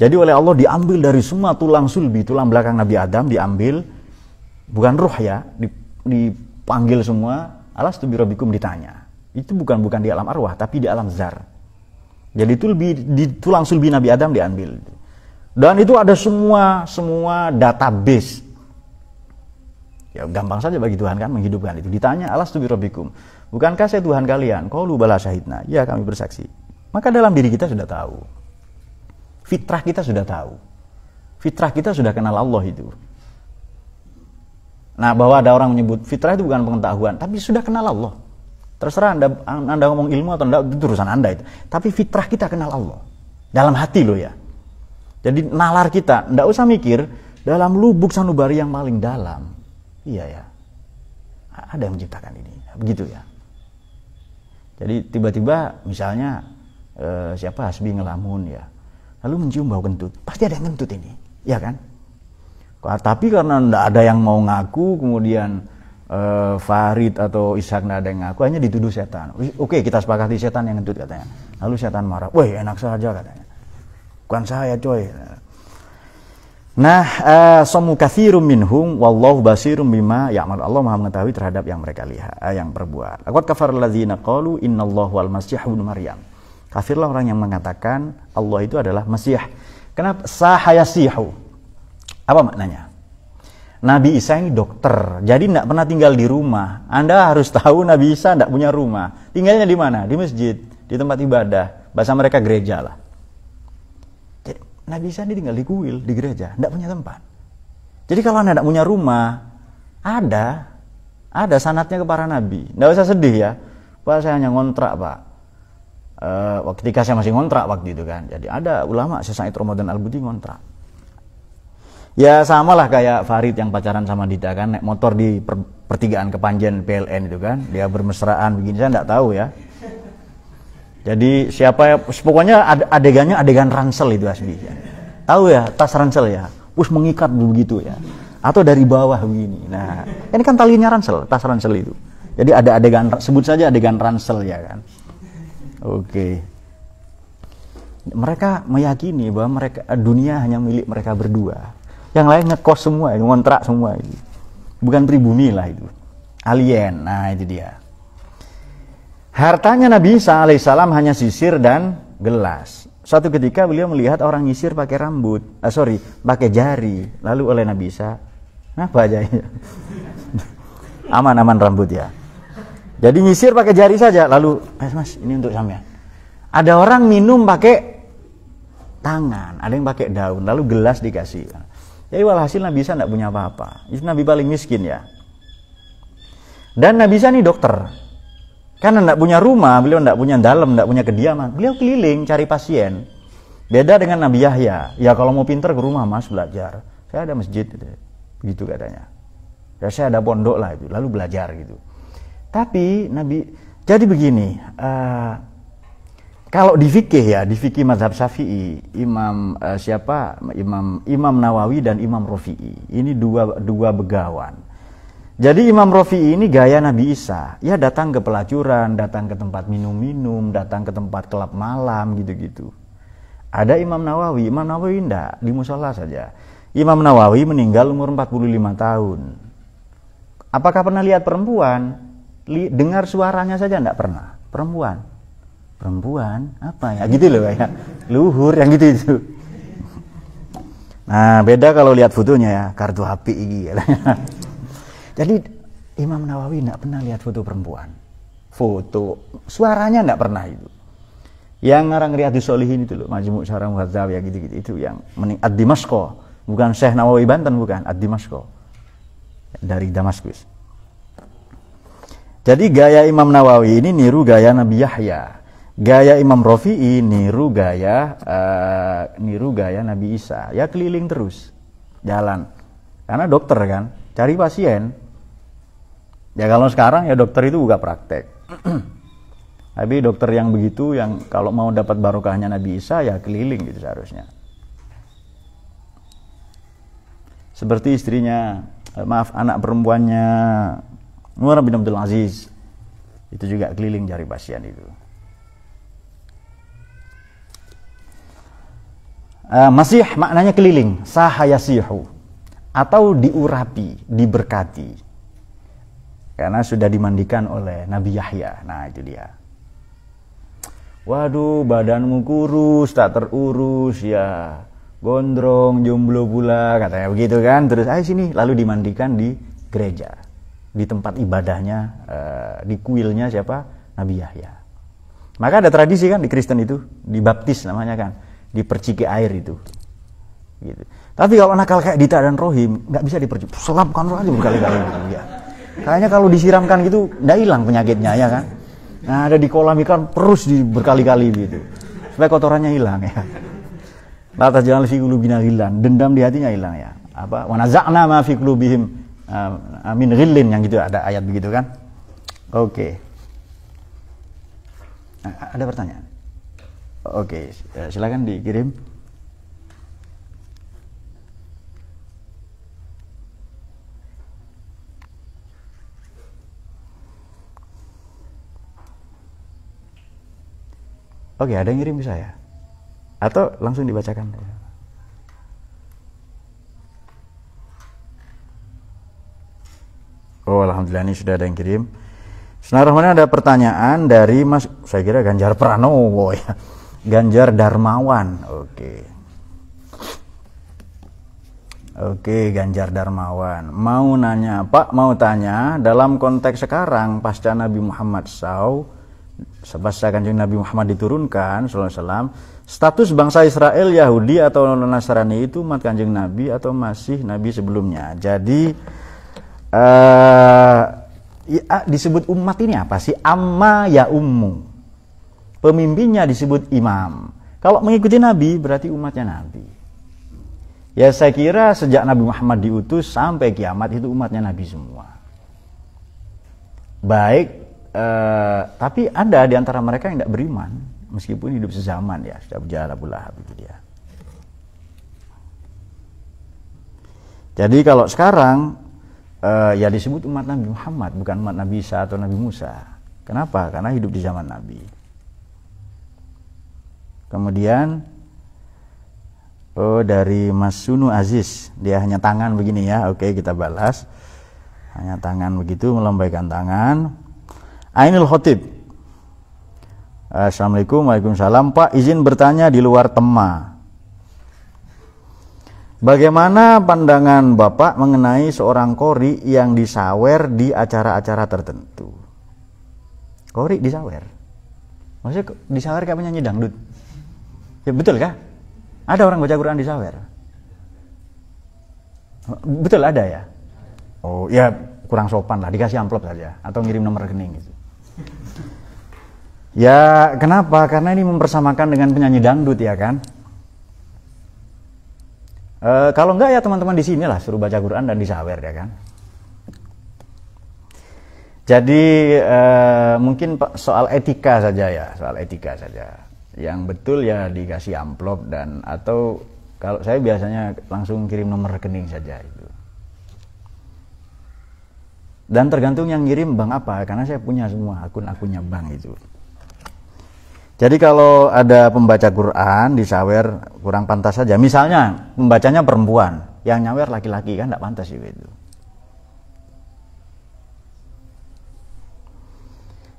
A: Jadi oleh Allah diambil dari semua tulang sulbi, tulang belakang Nabi Adam diambil, bukan ruh ya, dipanggil semua. Alastu bi rabbikum ditanya. Itu bukan di alam arwah, tapi di alam zar. Jadi itu di tulang sulbi Nabi Adam diambil. Dan itu ada semua database. Ya gampang saja bagi Tuhan kan menghidupkan itu. Ditanya, alastu bi rabbikum, bukankah saya Tuhan kalian? Qalu bala syahidna. Ya, kami bersaksi. Maka dalam diri kita sudah tahu. Fitrah kita sudah tahu. Fitrah kita sudah kenal Allah itu. Nah, bahwa ada orang menyebut fitrah itu bukan pengetahuan, tapi sudah kenal Allah. Terserah Anda ngomong ilmu atau enggak, itu urusan Anda itu. Tapi fitrah kita kenal Allah. Dalam hati loh ya. Jadi nalar kita, enggak usah mikir dalam lubuk sanubari yang paling dalam. Iya ya. Ada yang menciptakan ini. Begitu ya. Jadi tiba-tiba misalnya siapa Hasbi ngelamun ya. Lalu mencium bau kentut. Pasti ada yang kentut ini. Ya kan? Tapi karena enggak ada yang mau ngaku, kemudian Farid atau Ishak nggak ada yang ngaku, hanya dituduh setan. Oke, kita sepakati setan yang ngentut katanya. Lalu setan marah, woi enak saja katanya. Bukan saya coy. Nah, somu katsirum minhum wallahu basirum bima ya'mal. Allah Maha mengetahui terhadap yang mereka lihat, yang berbuat. Laqad kafaral ladzina qalu innallaha wal masih ibnu Maryam. Kafirlah orang yang mengatakan Allah itu adalah Masih. Kenapa sahayasihu? Apa maknanya? Nabi Isa ini dokter, jadi tidak pernah tinggal di rumah. Anda harus tahu Nabi Isa tidak punya rumah. Tinggalnya di mana? Di masjid, di tempat ibadah. Bahasa mereka gereja lah. Nabi Isa ini tinggal di kuil, di gereja, tidak punya tempat. Jadi kalau Anda tidak punya rumah, ada sanatnya ke para nabi. Tidak usah sedih ya, Pak saya hanya ngontrak Pak. Ketika saya masih ngontrak waktu itu kan, jadi ada ulama Syekh Said Ramadan Al-Buti ngontrak. Ya sama lah kayak Farid yang pacaran sama Dita kan, naik motor di pertigaan Kepanjen PLN itu kan, dia bermesraan begini, saya tidak tahu ya. Jadi pokoknya adegannya adegan ransel itu asli. Ya. Tahu ya, tas ransel ya, mengikat begitu ya. Atau dari bawah begini. Nah, ini kan talinya ransel, tas ransel itu. Jadi ada adegan, sebut saja adegan ransel ya kan. Oke. Mereka meyakini bahwa dunia hanya milik mereka berdua. Yang lain ngekos semua, ngontrak semua itu. Bukan pribumi lah itu. Alien. Nah, itu dia. Hartanya Nabi Isa alaihissalam hanya sisir dan gelas. Suatu ketika beliau melihat orang nyisir pakai pakai jari. Lalu oleh Nabi Isa, apa aja ya? Aman-aman rambut ya. Jadi nyisir pakai jari saja. Lalu, mas ini untuk sampean. Ada orang minum pakai tangan, ada yang pakai daun. Lalu gelas dikasih. Jadi walhasil Nabi Isa tidak punya apa-apa. Itu Nabi paling miskin ya. Dan Nabi Isa ini dokter. Karena tidak punya rumah, beliau tidak punya dalam, tidak punya kediaman. Beliau keliling cari pasien. Beda dengan Nabi Yahya. Ya kalau mau pinter ke rumah mas belajar. Saya ada masjid, gitu katanya. Ya saya ada pondok lah itu, lalu belajar gitu. Tapi jadi begini. Kalau di fikih ya, di fikih mazhab Syafi'i, Imam Nawawi dan Imam Rafi'i. Ini dua begawan. Jadi Imam Rafi'i ini gaya Nabi Isa. Ya datang ke pelacuran, datang ke tempat minum-minum, datang ke tempat kelab malam gitu-gitu. Ada Imam Nawawi enggak, di musola saja. Imam Nawawi meninggal umur 45 tahun. Apakah pernah lihat perempuan? Dengar suaranya saja enggak pernah. Perempuan apa ya gitu loh kayak luhur yang gitu itu. Nah beda kalau lihat fotonya ya, kartu HP ini. Jadi Imam Nawawi tidak pernah lihat foto perempuan, suaranya tidak pernah itu. Yang ngarang Riyadhus Shalihin itu loh, Majmu' Syarah Muhadzab ya gitu-gitu itu yang Ad-Dimashq, bukan Syekh Nawawi Banten bukan, Ad-Dimashq dari Damaskus. Jadi gaya Imam Nawawi ini niru gaya Nabi Yahya. Gaya Imam Rafi'i niru gaya Nabi Isa. Ya keliling terus, jalan. Karena dokter kan, cari pasien. Ya kalau sekarang ya dokter itu buka praktek. Tapi dokter yang begitu, yang kalau mau dapat barokahnya Nabi Isa ya keliling gitu seharusnya. Seperti istrinya, anak perempuannya Umar bin Abdul Aziz, itu juga keliling cari pasien itu. Masih maknanya keliling, sahayasihu, atau diurapi, diberkati. Karena sudah dimandikan oleh Nabi Yahya. Nah itu dia. Waduh badanmu kurus, tak terurus ya. Gondrong, jomblo pula, katanya begitu kan. Terus ayo sini, lalu dimandikan di gereja. Di tempat ibadahnya, di kuilnya siapa? Nabi Yahya. Maka ada tradisi kan di Kristen itu, dibaptis namanya kan. Diperciki air itu, gitu. Tapi kalau nakal kayak Dita dan Rohim nggak bisa diperciki, selapkan aja berkali-kali. Ya. Kayaknya kalau disiramkan gitu nggak hilang penyakitnya ya kan. Nah ada di kolam ikan terus berkali-kali gitu, supaya kotorannya hilang ya. Lantas jangan fi qulubina ghillan, dendam di hatinya hilang ya. Apa? Wa naza'na ma fi qulubihim min ghillin, yang gitu ada ayat begitu kan. Oke. Nah, ada pertanyaan? Oke, silakan dikirim. Oke, ada yang ngirim ke saya? Atau langsung dibacakan? Oh, alhamdulillah ini sudah ada yang kirim. Bismillahirrahmanirrahim, ada pertanyaan dari Mas, saya kira Ganjar Pranowo ya. Ganjar Darmawan. Oke, Ganjar Darmawan. Mau nanya, Pak, mau tanya, dalam konteks sekarang pasca Nabi Muhammad pasca Kanjeng Nabi Muhammad diturunkan sallallahu alaihi wasallam, status bangsa Israel, Yahudi atau Nasrani itu umat Kanjeng Nabi atau masih nabi sebelumnya? Jadi disebut umat ini apa sih? Amma ya ummu. Pemimpinnya disebut imam. Kalau mengikuti Nabi berarti umatnya Nabi. Ya saya kira sejak Nabi Muhammad diutus sampai kiamat itu umatnya Nabi semua. Baik, tapi ada di antara mereka yang tidak beriman, meskipun hidup sezaman ya, sudah berjalan Abu Lahab itu dia. Jadi kalau sekarang ya disebut umat Nabi Muhammad, bukan umat Nabi Isa atau Nabi Musa. Kenapa? Karena hidup di zaman Nabi. Kemudian dari Mas Sunu Aziz, dia hanya tangan begini ya. Oke, kita balas. Hanya tangan begitu, melambaikan tangan. Ainul Khotib. Assalamualaikum, waalaikumsalam. Pak, izin bertanya di luar tema. Bagaimana pandangan Bapak mengenai seorang qori yang disawer di acara-acara tertentu? Qori disawer? Maksudnya disawer kayak penyanyi dangdut? Ya betul kah? Ada orang baca Quran disawer? Betul ada ya? Oh ya kurang sopan lah, dikasih amplop saja atau ngirim nomor rekening gitu. Ya kenapa? Karena ini mempersamakan dengan penyanyi dangdut ya kan? Kalau enggak ya teman-teman di sini lah suruh baca Quran dan disawer ya kan? Jadi mungkin soal etika saja ya, soal etika saja. Yang betul ya dikasih amplop dan atau kalau saya biasanya langsung kirim nomor rekening saja itu. Dan tergantung yang ngirim bank apa, karena saya punya semua akun-akunnya bank itu. Jadi kalau ada pembaca Quran disawer kurang pantas saja. Misalnya pembacanya perempuan, yang nyawer laki-laki kan tidak pantas itu.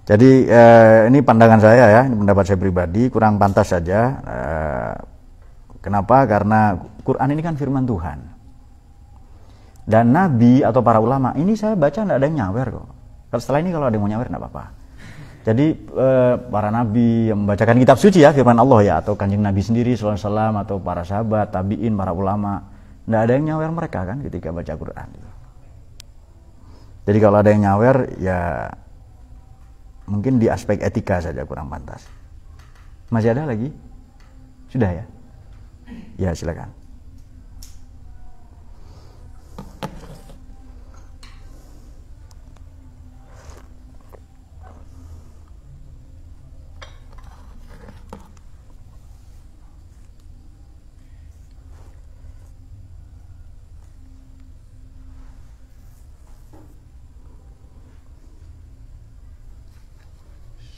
A: Jadi ini pandangan saya ya, ini pendapat saya pribadi, kurang pantas saja. Kenapa? Karena Quran ini kan firman Tuhan. Dan Nabi atau para ulama, ini saya baca tidak ada yang nyawer kok. Setelah ini kalau ada yang mau nyawer tidak apa-apa. Jadi para Nabi yang membacakan kitab suci ya, firman Allah ya, atau Kanjeng Nabi sendiri sallallahu alaihi wasallam, atau para sahabat, tabi'in, para ulama, tidak ada yang nyawer mereka kan ketika baca Quran. Jadi kalau ada yang nyawer ya mungkin di aspek etika saja kurang pantas. Masih ada lagi? Sudah ya? Ya silakan.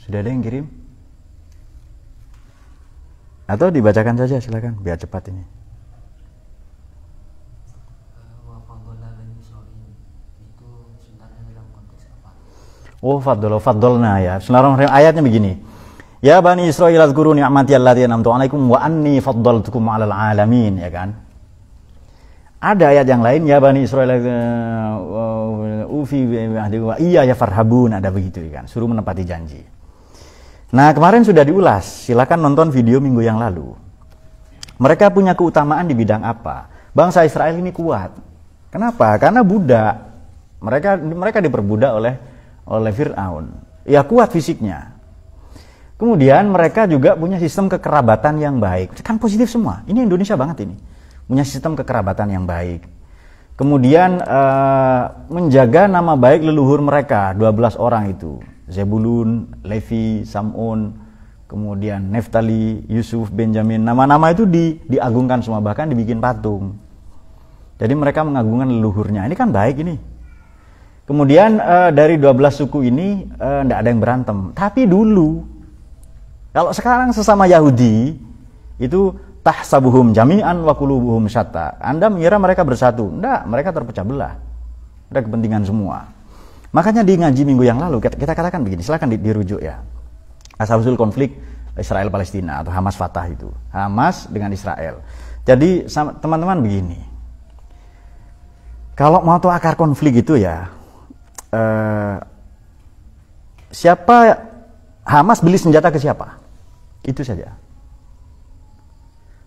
A: Sudah ada yang kirim? Atau dibacakan saja silakan biar cepat ini. Oh faddolna ya. Bismillahirrahmanirrahim. Ayatnya begini. Ya Bani Israil azkuru ni'mati allati an'amtu 'alaikum wa anni faddaltukum 'alal 'alamin, ya kan? Ada ayat yang lain, ya Bani Israil ufi wa iya ya farhabun, ada begitu kan. Suruh menepati janji. Nah kemarin sudah diulas, silakan nonton video minggu yang lalu. Mereka punya keutamaan di bidang apa? Bangsa Israel ini kuat. Kenapa? Karena budak. Mereka diperbudak oleh Fir'aun. Ya kuat fisiknya. Kemudian mereka juga punya sistem kekerabatan yang baik. Kan positif semua. Ini Indonesia banget ini. Punya sistem kekerabatan yang baik. Kemudian menjaga nama baik leluhur mereka, 12 orang itu. Zebulun, Levi, Sam'un, kemudian Neftali, Yusuf, Benjamin. Nama-nama itu diagungkan semua, bahkan dibikin patung. Jadi mereka mengagungkan leluhurnya. Ini kan baik ini. Kemudian dari 12 suku ini tidak ada yang berantem. Tapi dulu, kalau sekarang sesama Yahudi, itu tahsabuhum jami'an wa qulubuhum syatta. Anda mengira mereka bersatu. Tidak, mereka terpecah belah. Ada kepentingan semua. Makanya di ngaji minggu yang lalu kita katakan begini, silakan dirujuk ya. Asal-usul konflik Israel Palestina atau Hamas Fatah itu. Hamas dengan Israel. Jadi teman-teman begini. Kalau mau tahu akar konflik itu ya, siapa Hamas beli senjata ke siapa? Itu saja.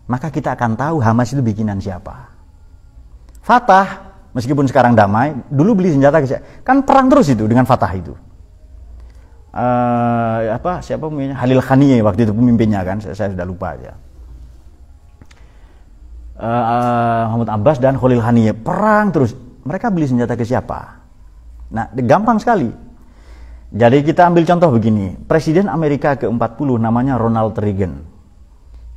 A: Maka kita akan tahu Hamas itu bikinan siapa. Fatah, meskipun sekarang damai, dulu beli senjata ke siapa? Kan perang terus itu dengan Fatah itu. Siapa pemimpinnya? Khalil Khani waktu itu pemimpinnya kan, saya sudah lupa aja. Mahmud Abbas dan Khalil Khani perang terus. Mereka beli senjata ke siapa? Nah, gampang sekali. Jadi kita ambil contoh begini. Presiden Amerika ke-40 namanya Ronald Reagan.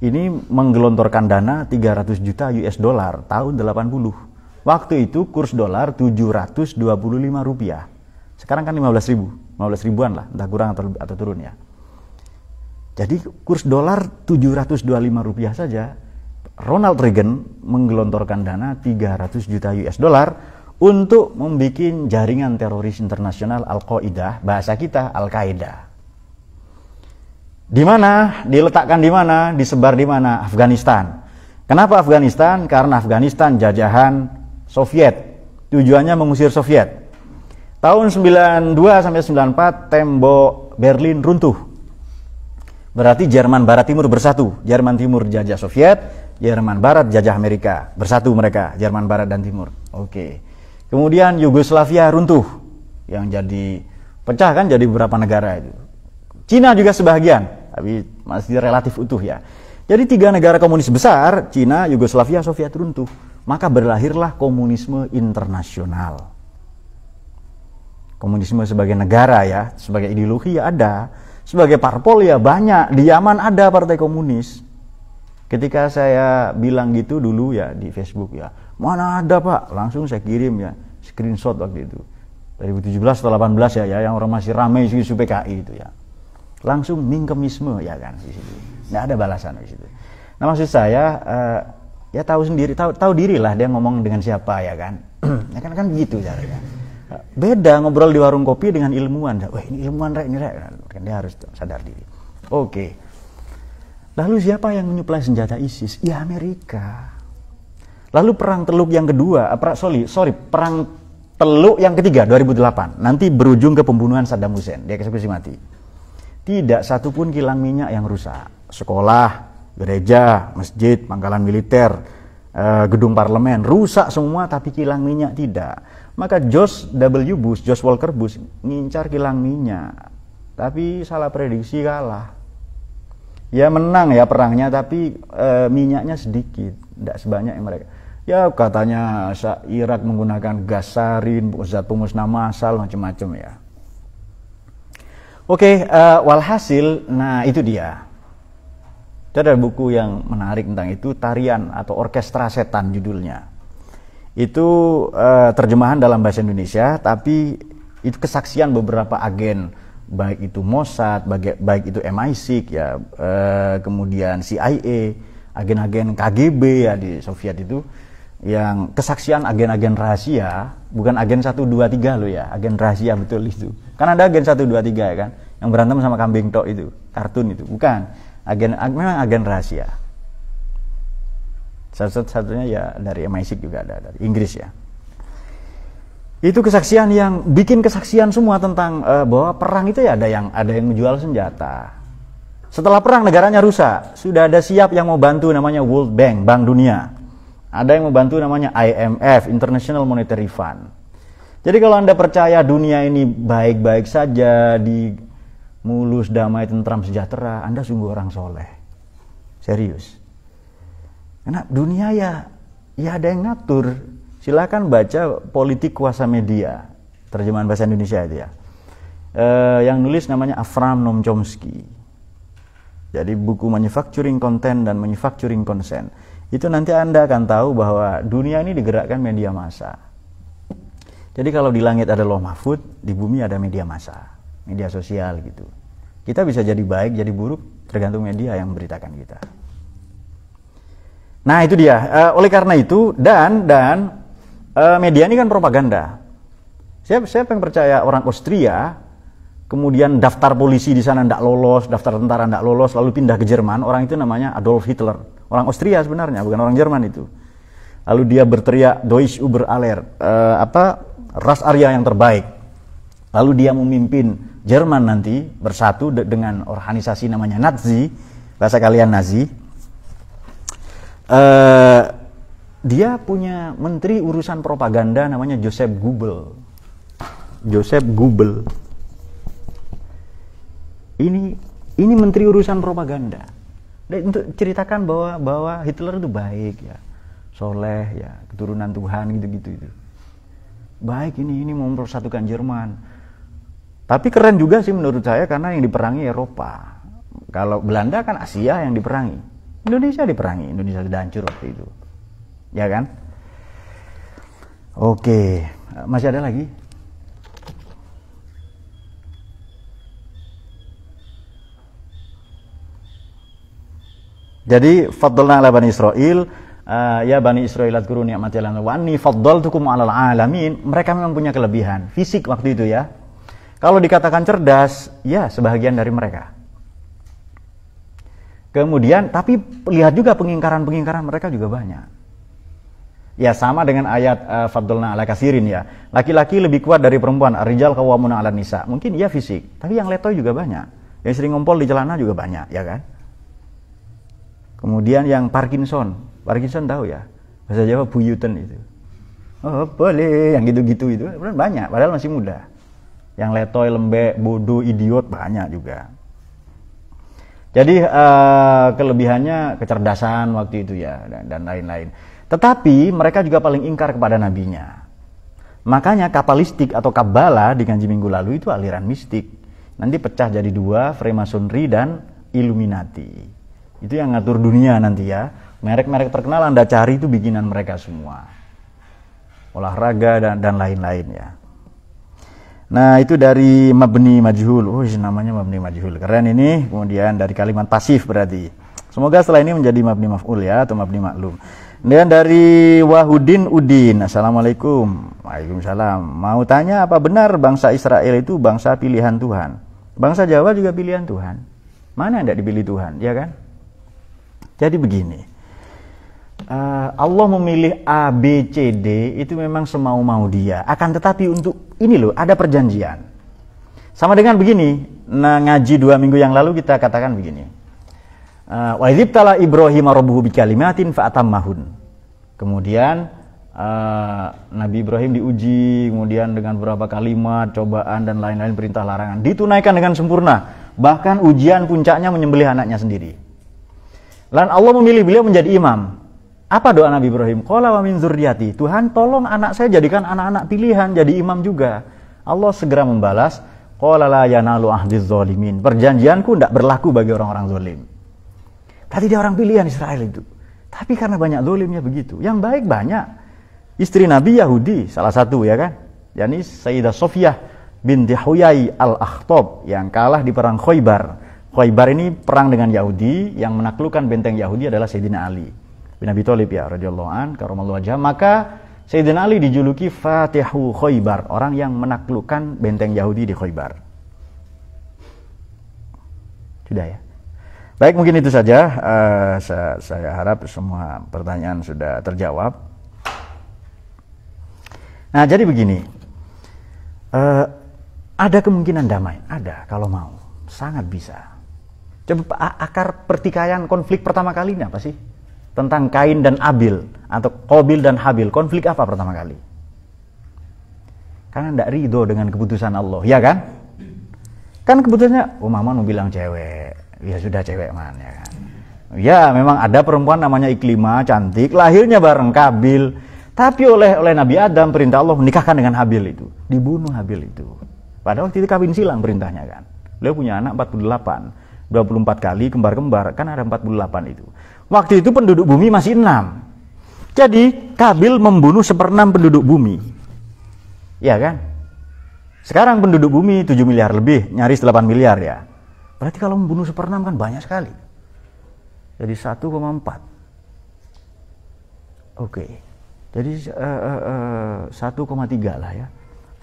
A: Ini menggelontorkan dana 300 juta US dollar tahun 80. Waktu itu kurs dolar 725 rupiah. Sekarang kan 15 ribuan lah, entah kurang atau turun ya. Jadi kurs dolar 725 rupiah saja, Ronald Reagan menggelontorkan dana 300 juta US dollar untuk membuat jaringan teroris internasional Al-Qaeda, bahasa kita Al-Qaeda. Di mana? Diletakkan di mana? Disebar di mana? Afghanistan. Kenapa Afghanistan? Karena Afghanistan jajahan Soviet. Tujuannya mengusir Soviet. Tahun 92 sampai 94 tembok Berlin runtuh. Berarti Jerman Barat Timur bersatu. Jerman Timur jajah Soviet, Jerman Barat jajah Amerika. Bersatu mereka, Jerman Barat dan Timur. Oke. Kemudian Yugoslavia runtuh. Yang jadi pecah kan jadi beberapa negara itu. Cina juga sebagian, tapi masih relatif utuh ya. Jadi 3 negara komunis besar, Cina, Yugoslavia, Soviet runtuh. Maka berlahirlah komunisme internasional. Komunisme sebagai negara ya, sebagai ideologi ya ada, sebagai parpol ya banyak. Di Yaman ada partai komunis. Ketika saya bilang gitu dulu ya di Facebook ya, mana ada Pak, langsung saya kirim ya screenshot waktu itu 2017 atau 18 ya yang orang masih ramai isu PKI itu ya, langsung mingkemisme ya kan di situ, nggak ada balasan di situ. Nah maksud saya ya tahu sendiri, tahu dirilah dia ngomong dengan siapa ya kan, ya kan gitu caranya. Beda ngobrol di warung kopi dengan ilmuwan. Wah ini ilmuwan ini kan dia harus sadar diri. Oke. Lalu siapa yang menyuplai senjata ISIS? Ya Amerika. Lalu perang Teluk yang kedua, perang Teluk yang ketiga 2008. Nanti berujung ke pembunuhan Saddam Hussein, dieksekusi mati. Tidak satupun kilang minyak yang rusak. Sekolah, gereja, masjid, pangkalan militer, gedung parlemen rusak semua, tapi kilang minyak tidak. Maka George Walker Bush ngincar kilang minyak, tapi salah prediksi kalah. Ya menang ya perangnya, tapi minyaknya sedikit, tidak sebanyak yang mereka. Ya katanya Irak menggunakan gas sarin, zat pemusnah massal, macam-macam ya. Oke, walhasil, nah itu dia. Ada buku yang menarik tentang itu, Tarian atau Orkestra Setan judulnya. Itu terjemahan dalam bahasa Indonesia, tapi itu kesaksian beberapa agen, baik itu Mossad, baik itu MI6 ya, kemudian CIA, agen-agen KGB ya di Soviet itu, yang kesaksian agen-agen rahasia, bukan agen 1, 2, 3 loh ya, agen rahasia betul itu. Kan ada agen 1, 2, 3 ya kan, yang berantem sama kambing tok itu, kartun itu, bukan. Memang agen rahasia. Satu-satunya ya dari MI6 juga ada, dari Inggris ya. Itu kesaksian yang bikin kesaksian semua tentang bahwa perang itu ya ada yang menjual senjata. Setelah perang negaranya rusak, sudah ada siap yang mau bantu namanya World Bank, Bank Dunia. Ada yang mau bantu namanya IMF, International Monetary Fund. Jadi kalau Anda percaya dunia ini baik-baik saja, di mulus, damai, tentram, sejahtera, Anda sungguh orang soleh. Serius. Karena dunia ya ada yang ngatur. Silakan baca Politik Kuasa Media, terjemahan bahasa Indonesia itu ya. Yang nulis namanya Avram Noam Chomsky. Jadi buku Manufacturing Content dan Manufacturing Consent. Itu nanti Anda akan tahu bahwa dunia ini digerakkan media massa. Jadi kalau di langit ada Lauh Mahfud, di bumi ada media massa, media sosial gitu. Kita bisa jadi baik, jadi buruk, tergantung media yang memberitakan kita. Nah itu dia, oleh karena itu, dan media ini kan propaganda. Siapa yang percaya orang Austria, kemudian daftar polisi di sana tidak lolos, daftar tentara tidak lolos, lalu pindah ke Jerman, orang itu namanya Adolf Hitler. Orang Austria sebenarnya, bukan orang Jerman itu. Lalu dia berteriak Deutsch über aller, ras Arya yang terbaik. Lalu dia memimpin Jerman nanti bersatu dengan organisasi namanya Nazi, bahasa kalian Nazi. Dia punya menteri urusan propaganda namanya Joseph Goebbels. Joseph Goebbels. Ini menteri urusan propaganda. Dan untuk ceritakan bahwa Hitler itu baik ya, soleh ya, keturunan Tuhan gitu-gitu itu. Baik ini mau mempersatukan Jerman. Tapi keren juga sih menurut saya karena yang diperangi Eropa. Kalau Belanda kan Asia yang diperangi. Indonesia diperangi, Indonesia sudah hancur waktu itu. Ya kan? Oke, masih ada lagi? Jadi faddalna ala Bani Israel, ya Bani Israel adkuru ni'mati alaikum wa anni faddaltukum 'alal alamin. Mereka memang punya kelebihan fisik waktu itu ya. Kalau dikatakan cerdas, ya sebahagian dari mereka. Kemudian, tapi lihat juga pengingkaran mereka juga banyak. Ya sama dengan ayat faddalna ala kasirin ya. Laki-laki lebih kuat dari perempuan, ar-rijal qawwamuna 'alan nisa. Mungkin iya fisik, tapi yang letoy juga banyak. Yang sering ngompol di celana juga banyak, ya kan? Kemudian yang Parkinson tahu ya, bahasa Jawa buyuten itu. Oh boleh, yang gitu-gitu itu banyak, padahal masih muda. Yang letoy, lembek, bodoh, idiot banyak juga. Jadi kelebihannya kecerdasan waktu itu ya dan lain-lain. Tetapi mereka juga paling ingkar kepada nabinya. Makanya kabalistik atau Kabbalah di ngaji minggu lalu itu aliran mistik. Nanti pecah jadi dua, Freemasonry dan Illuminati. Itu yang ngatur dunia nanti ya. Merek-merek terkenal Anda cari itu bikinan mereka semua. Olahraga dan lain-lain ya. Nah itu dari mabni majhul. Oh namanya mabni majhul. Keren ini. Kemudian dari kalimat pasif berarti. Semoga setelah ini menjadi mabni maf'ul ya. Atau mabni maklum. Kemudian dari Wahudin Udin. Assalamualaikum. Waalaikumsalam. Mau tanya apa benar bangsa Israel itu bangsa pilihan Tuhan? Bangsa Jawa juga pilihan Tuhan. Mana yang tidak dipilih Tuhan? Ya kan? Jadi begini, Allah memilih A, B, C, D itu memang semau-mau dia. Akan tetapi untuk ini loh, ada perjanjian. Sama dengan begini, nah ngaji 2 minggu yang lalu kita katakan begini. Wa idzibtala Ibrahim rabbuhu bikalimatin fa'atammahun. Kemudian Nabi Ibrahim diuji, kemudian dengan beberapa kalimat, cobaan dan lain-lain perintah larangan. Ditunaikan dengan sempurna. Bahkan ujian puncaknya menyembelih anaknya sendiri. Dan Allah memilih beliau menjadi imam. Apa doa Nabi Ibrahim? Qala wa min dzurriyyati. Tuhan tolong anak saya jadikan anak-anak pilihan jadi imam juga. Allah segera membalas, qala la yanalu ahdiz zalimin. Perjanjianku tidak berlaku bagi orang-orang zalim. Tadi dia orang pilihan Israel itu. Tapi karena banyak zalimnya begitu. Yang baik banyak. Istri Nabi Yahudi salah satu ya kan. yakni Sayyidah Sofiyah binti Huyai al-Akhtab yang kalah di perang Khaybar. Khaybar ini perang dengan Yahudi, yang menaklukkan benteng Yahudi adalah Sayyidina Ali bin Abi Thalib ya radhiyallahu an karamallahu wajhah. Maka Sayyidina Ali dijuluki Fatihu Khaybar, orang yang menaklukkan benteng Yahudi di Khaybar. Sudah ya. Baik, mungkin itu saja. Saya harap semua pertanyaan sudah terjawab. Nah, jadi begini. Ada kemungkinan damai, ada kalau mau, sangat bisa. Coba akar pertikaian konflik pertama kali ini apa sih? Tentang Kain dan Abil atau Qabil dan Habil. Konflik apa pertama kali? Karena tidak ridho dengan keputusan Allah, ya kan? Kan keputusannya, Mama mau bilang cewek, ya sudah cewek man, ya kan? Ya memang ada perempuan namanya Iklimah, cantik, lahirnya bareng Qabil, tapi oleh Nabi Adam perintah Allah menikahkan dengan Habil itu, dibunuh Habil itu. Pada waktu itu kawin silang perintahnya kan. Beliau punya anak 48. 24 kali kembar-kembar, kan ada 48 itu. Waktu itu penduduk bumi masih 6. Jadi Qabil membunuh 1/6 penduduk bumi. Ya kan? Sekarang penduduk bumi 7 miliar lebih, nyaris 8 miliar ya. Berarti kalau membunuh 1/6 kan banyak sekali. Jadi 1,4. Oke. Jadi 1,3 lah ya.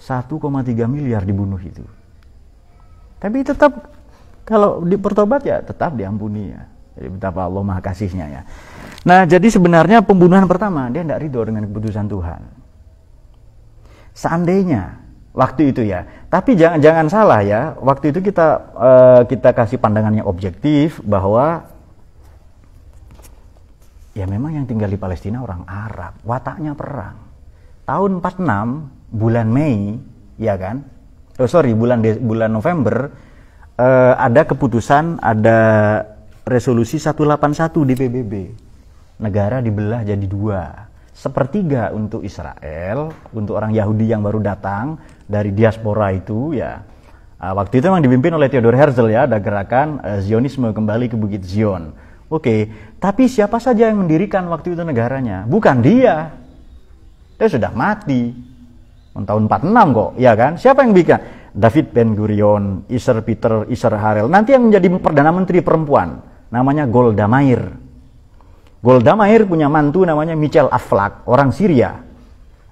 A: 1,3 miliar dibunuh itu. Tapi tetap kalau bertobat ya tetap diampuni ya. Jadi betapa Allah Maha Kasihnya ya. Nah, jadi sebenarnya pembunuhan pertama dia tidak ridho dengan keputusan Tuhan. Seandainya waktu itu ya, tapi jangan salah ya, waktu itu kita kasih pandangan yang objektif bahwa ya memang yang tinggal di Palestina orang Arab, wataknya perang. Tahun 46 bulan Mei, ya kan? Bulan November ada keputusan, ada resolusi 181 di PBB. Negara dibelah jadi 2. Sepertiga untuk Israel, untuk orang Yahudi yang baru datang dari diaspora itu ya. Waktu itu memang dipimpin oleh Theodor Herzl ya, ada gerakan Zionisme kembali ke Bukit Zion. Oke, tapi siapa saja yang mendirikan waktu itu negaranya? Bukan dia. Dia sudah mati. Tahun 46 kok, ya kan? Siapa yang bikin? David Ben Gurion, Isser Peter, Isser Harel. Nanti yang menjadi Perdana Menteri perempuan, namanya Golda Meir. Golda Meir punya mantu namanya Michel Aflaq, orang Syria.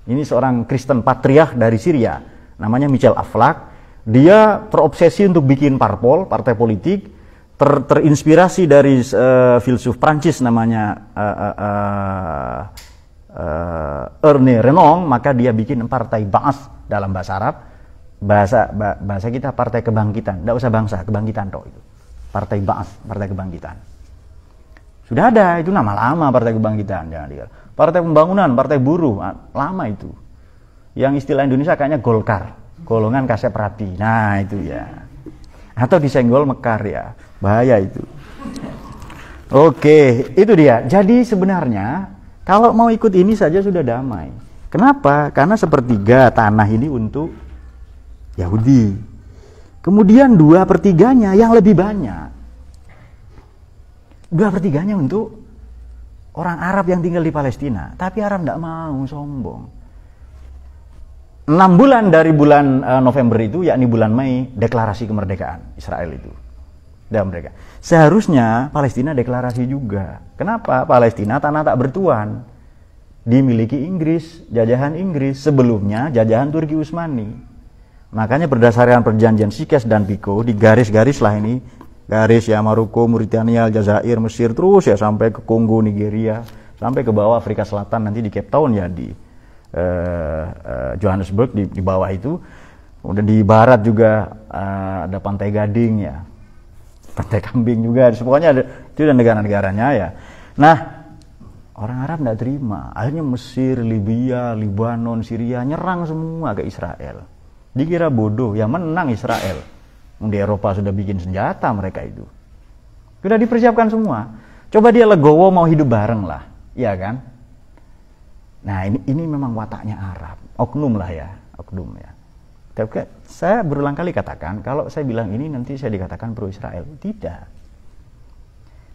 A: Ini seorang Kristen patriark dari Syria, namanya Michel Aflaq. Dia terobsesi untuk bikin partai politik, terinspirasi dari filsuf Prancis namanya Ernest Renan, maka dia bikin partai Ba'ath dalam bahasa Arab. Bahasa kita partai kebangkitan, tidak usah bangsa, kebangkitan toh itu. Partai Ba'ath, partai kebangkitan. Sudah ada, itu nama lama partai kebangkitan. Partai pembangunan, partai buruh, lama itu. Yang istilah Indonesia kayaknya Golkar, golongan Kasep Rapi. Nah itu ya. Atau disenggol Mekar ya, bahaya itu. Oke, itu dia. Jadi sebenarnya kalau mau ikut ini saja sudah damai. Kenapa? Karena sepertiga tanah ini untuk Yahudi. Kemudian 2/3 yang lebih banyak. 2/3 untuk orang Arab yang tinggal di Palestina. Tapi Arab tidak mau, sombong. 6 bulan dari bulan November itu, yakni bulan Mei, deklarasi kemerdekaan Israel itu. Mereka. Seharusnya Palestina deklarasi juga. Kenapa? Palestina tanah tak bertuan. Dimiliki Inggris, jajahan Inggris. Sebelumnya jajahan Turki Utsmani. Makanya berdasarkan perjanjian Sikes dan Piko, di garis-garis lah ini, garis ya Maroko, Mauritania, Aljazair, Mesir, terus ya sampai ke Kongo, Nigeria, sampai ke bawah Afrika Selatan, nanti di Cape Town ya, di Johannesburg di bawah itu. Kemudian di barat juga ada Pantai Gading ya, Pantai Kambing juga, pokoknya ada, itu dan negara-negaranya ya. Nah, orang Arab tidak terima, akhirnya Mesir, Libya, Libanon, Syria nyerang semua ke Israel. Dikira bodoh, ya menang Israel. Di Eropa sudah bikin senjata mereka itu. Sudah dipersiapkan semua. Coba dia legowo mau hidup bareng lah, ya kan? Nah ini memang wataknya Arab. Oknum lah ya, oknum ya. Tapi saya berulang kali katakan, kalau saya bilang ini nanti saya dikatakan pro Israel. Tidak.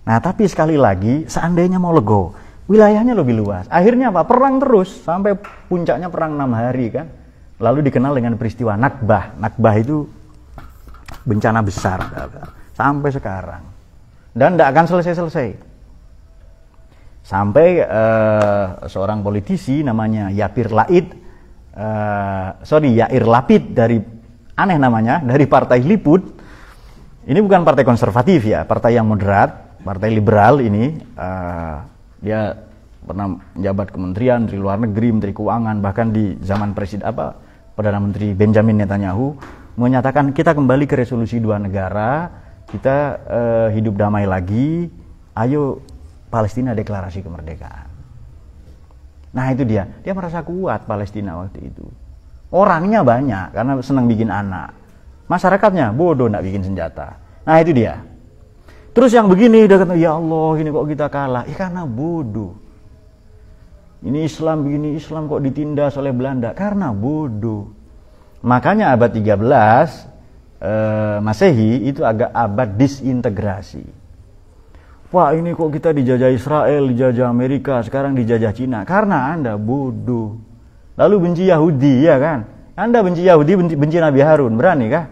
A: Nah tapi sekali lagi, seandainya mau legowo, wilayahnya lebih luas. Akhirnya apa? Perang terus, sampai puncaknya perang 6 hari kan. Lalu dikenal dengan peristiwa Nakbah. Nakbah itu bencana besar sampai sekarang, dan tidak akan selesai-selesai sampai seorang politisi namanya Yair Lapid dari aneh namanya, dari partai Likud. Ini bukan partai konservatif ya, partai yang moderat, partai liberal ini. Dia pernah menjabat kementerian, Menteri Luar Negeri, Menteri Keuangan, bahkan di zaman Perdana Menteri Benjamin Netanyahu menyatakan kita kembali ke resolusi 2 negara, kita hidup damai lagi, ayo Palestina deklarasi kemerdekaan. Nah itu dia merasa kuat Palestina waktu itu. Orangnya banyak karena senang bikin anak, masyarakatnya bodoh nak bikin senjata. Nah itu dia. Terus yang begini udah kata, ya Allah ini kok kita kalah, karena bodoh. Ini Islam begini, Islam kok ditindas oleh Belanda, karena bodoh. Makanya abad 13 Masehi itu agak abad disintegrasi. Wah ini kok kita dijajah Israel, dijajah Amerika, sekarang dijajah Cina. Karena Anda bodoh. Lalu benci Yahudi, ya kan? Anda benci Yahudi, benci Nabi Harun, berani kah?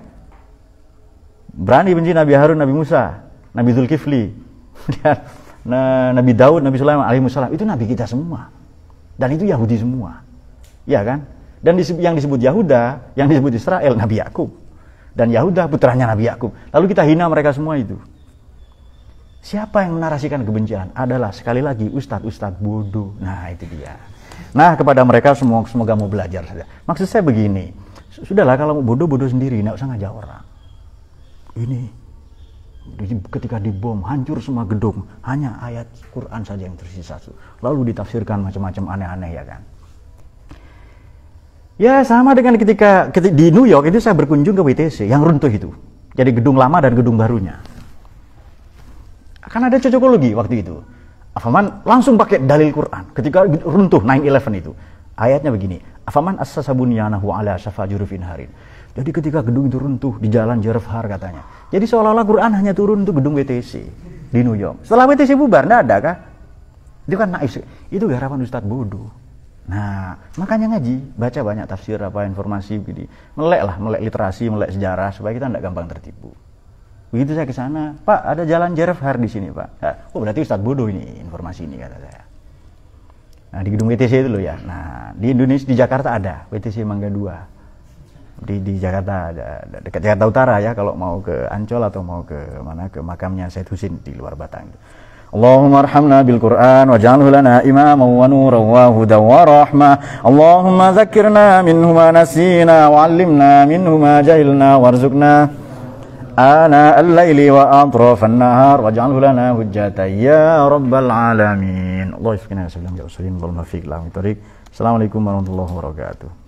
A: Berani benci Nabi Harun, Nabi Musa, Nabi Zulkifli, Nabi Daud, Nabi Sulaiman alaihissalam. Itu Nabi kita semua. Dan itu Yahudi semua. Ya kan? Dan yang disebut Yahuda, yang disebut Israel, Nabi Yakub. Dan Yahuda putranya Nabi Yakub. Lalu kita hina mereka semua itu. Siapa yang menarasikan kebencian? Adalah sekali lagi ustadz-ustadz bodoh. Nah itu dia. Nah kepada mereka semoga mau belajar saja. Maksud saya begini, sudahlah kalau mau bodoh-bodoh sendiri, nggak usah ngajak orang. Ini ketika dibom hancur semua gedung, hanya ayat Quran saja yang tersisa. Lalu ditafsirkan macam-macam aneh-aneh ya kan. Ya sama dengan ketika di New York itu saya berkunjung ke WTC yang runtuh itu. Jadi gedung lama dan gedung barunya. Kan ada cocokologi waktu itu. Afaman langsung pakai dalil Quran ketika runtuh 9/11 itu. Ayatnya begini, Afaman assasa bunyanahu ala syafa jurufin harin. Jadi ketika gedung itu runtuh di jalan Jerf Har katanya. Jadi seolah-olah Quran hanya turun untuk gedung WTC di New York. Setelah WTC bubar, enggak ada kah? Itu kan naif. Itu garapan Ustadz bodoh. Nah, makanya ngaji, baca banyak tafsir, informasi begini. Melek literasi, melek sejarah supaya kita tidak gampang tertipu. Begitu saya ke sana, Pak, ada jalan Jerf Har di sini, Pak. Oh, berarti Ustadz bodoh ini informasi ini kata saya. Nah, di gedung WTC itu loh ya. Nah, di Indonesia di Jakarta ada WTC Mangga 2. Di Jakarta ada dekat Jakarta Utara ya, kalau mau ke Ancol atau mau ke mana ke makamnya Said Husin di luar Batang. Allahumma arhamna bil Qur'an waj'alhu lana imaman wa nuran wa hudan wa rahmah. Allahumma dzakkirna minhu ma nasina wa 'allimna minhu ma jahilna warzuqna ana al-laili wa atrafan nahar waj'alhu lana hujjatan ya rabbal alamin. Allah yafqina sallam ya usulin wal mafiq la mitariq. Assalamualaikum warahmatullahi wabarakatuh.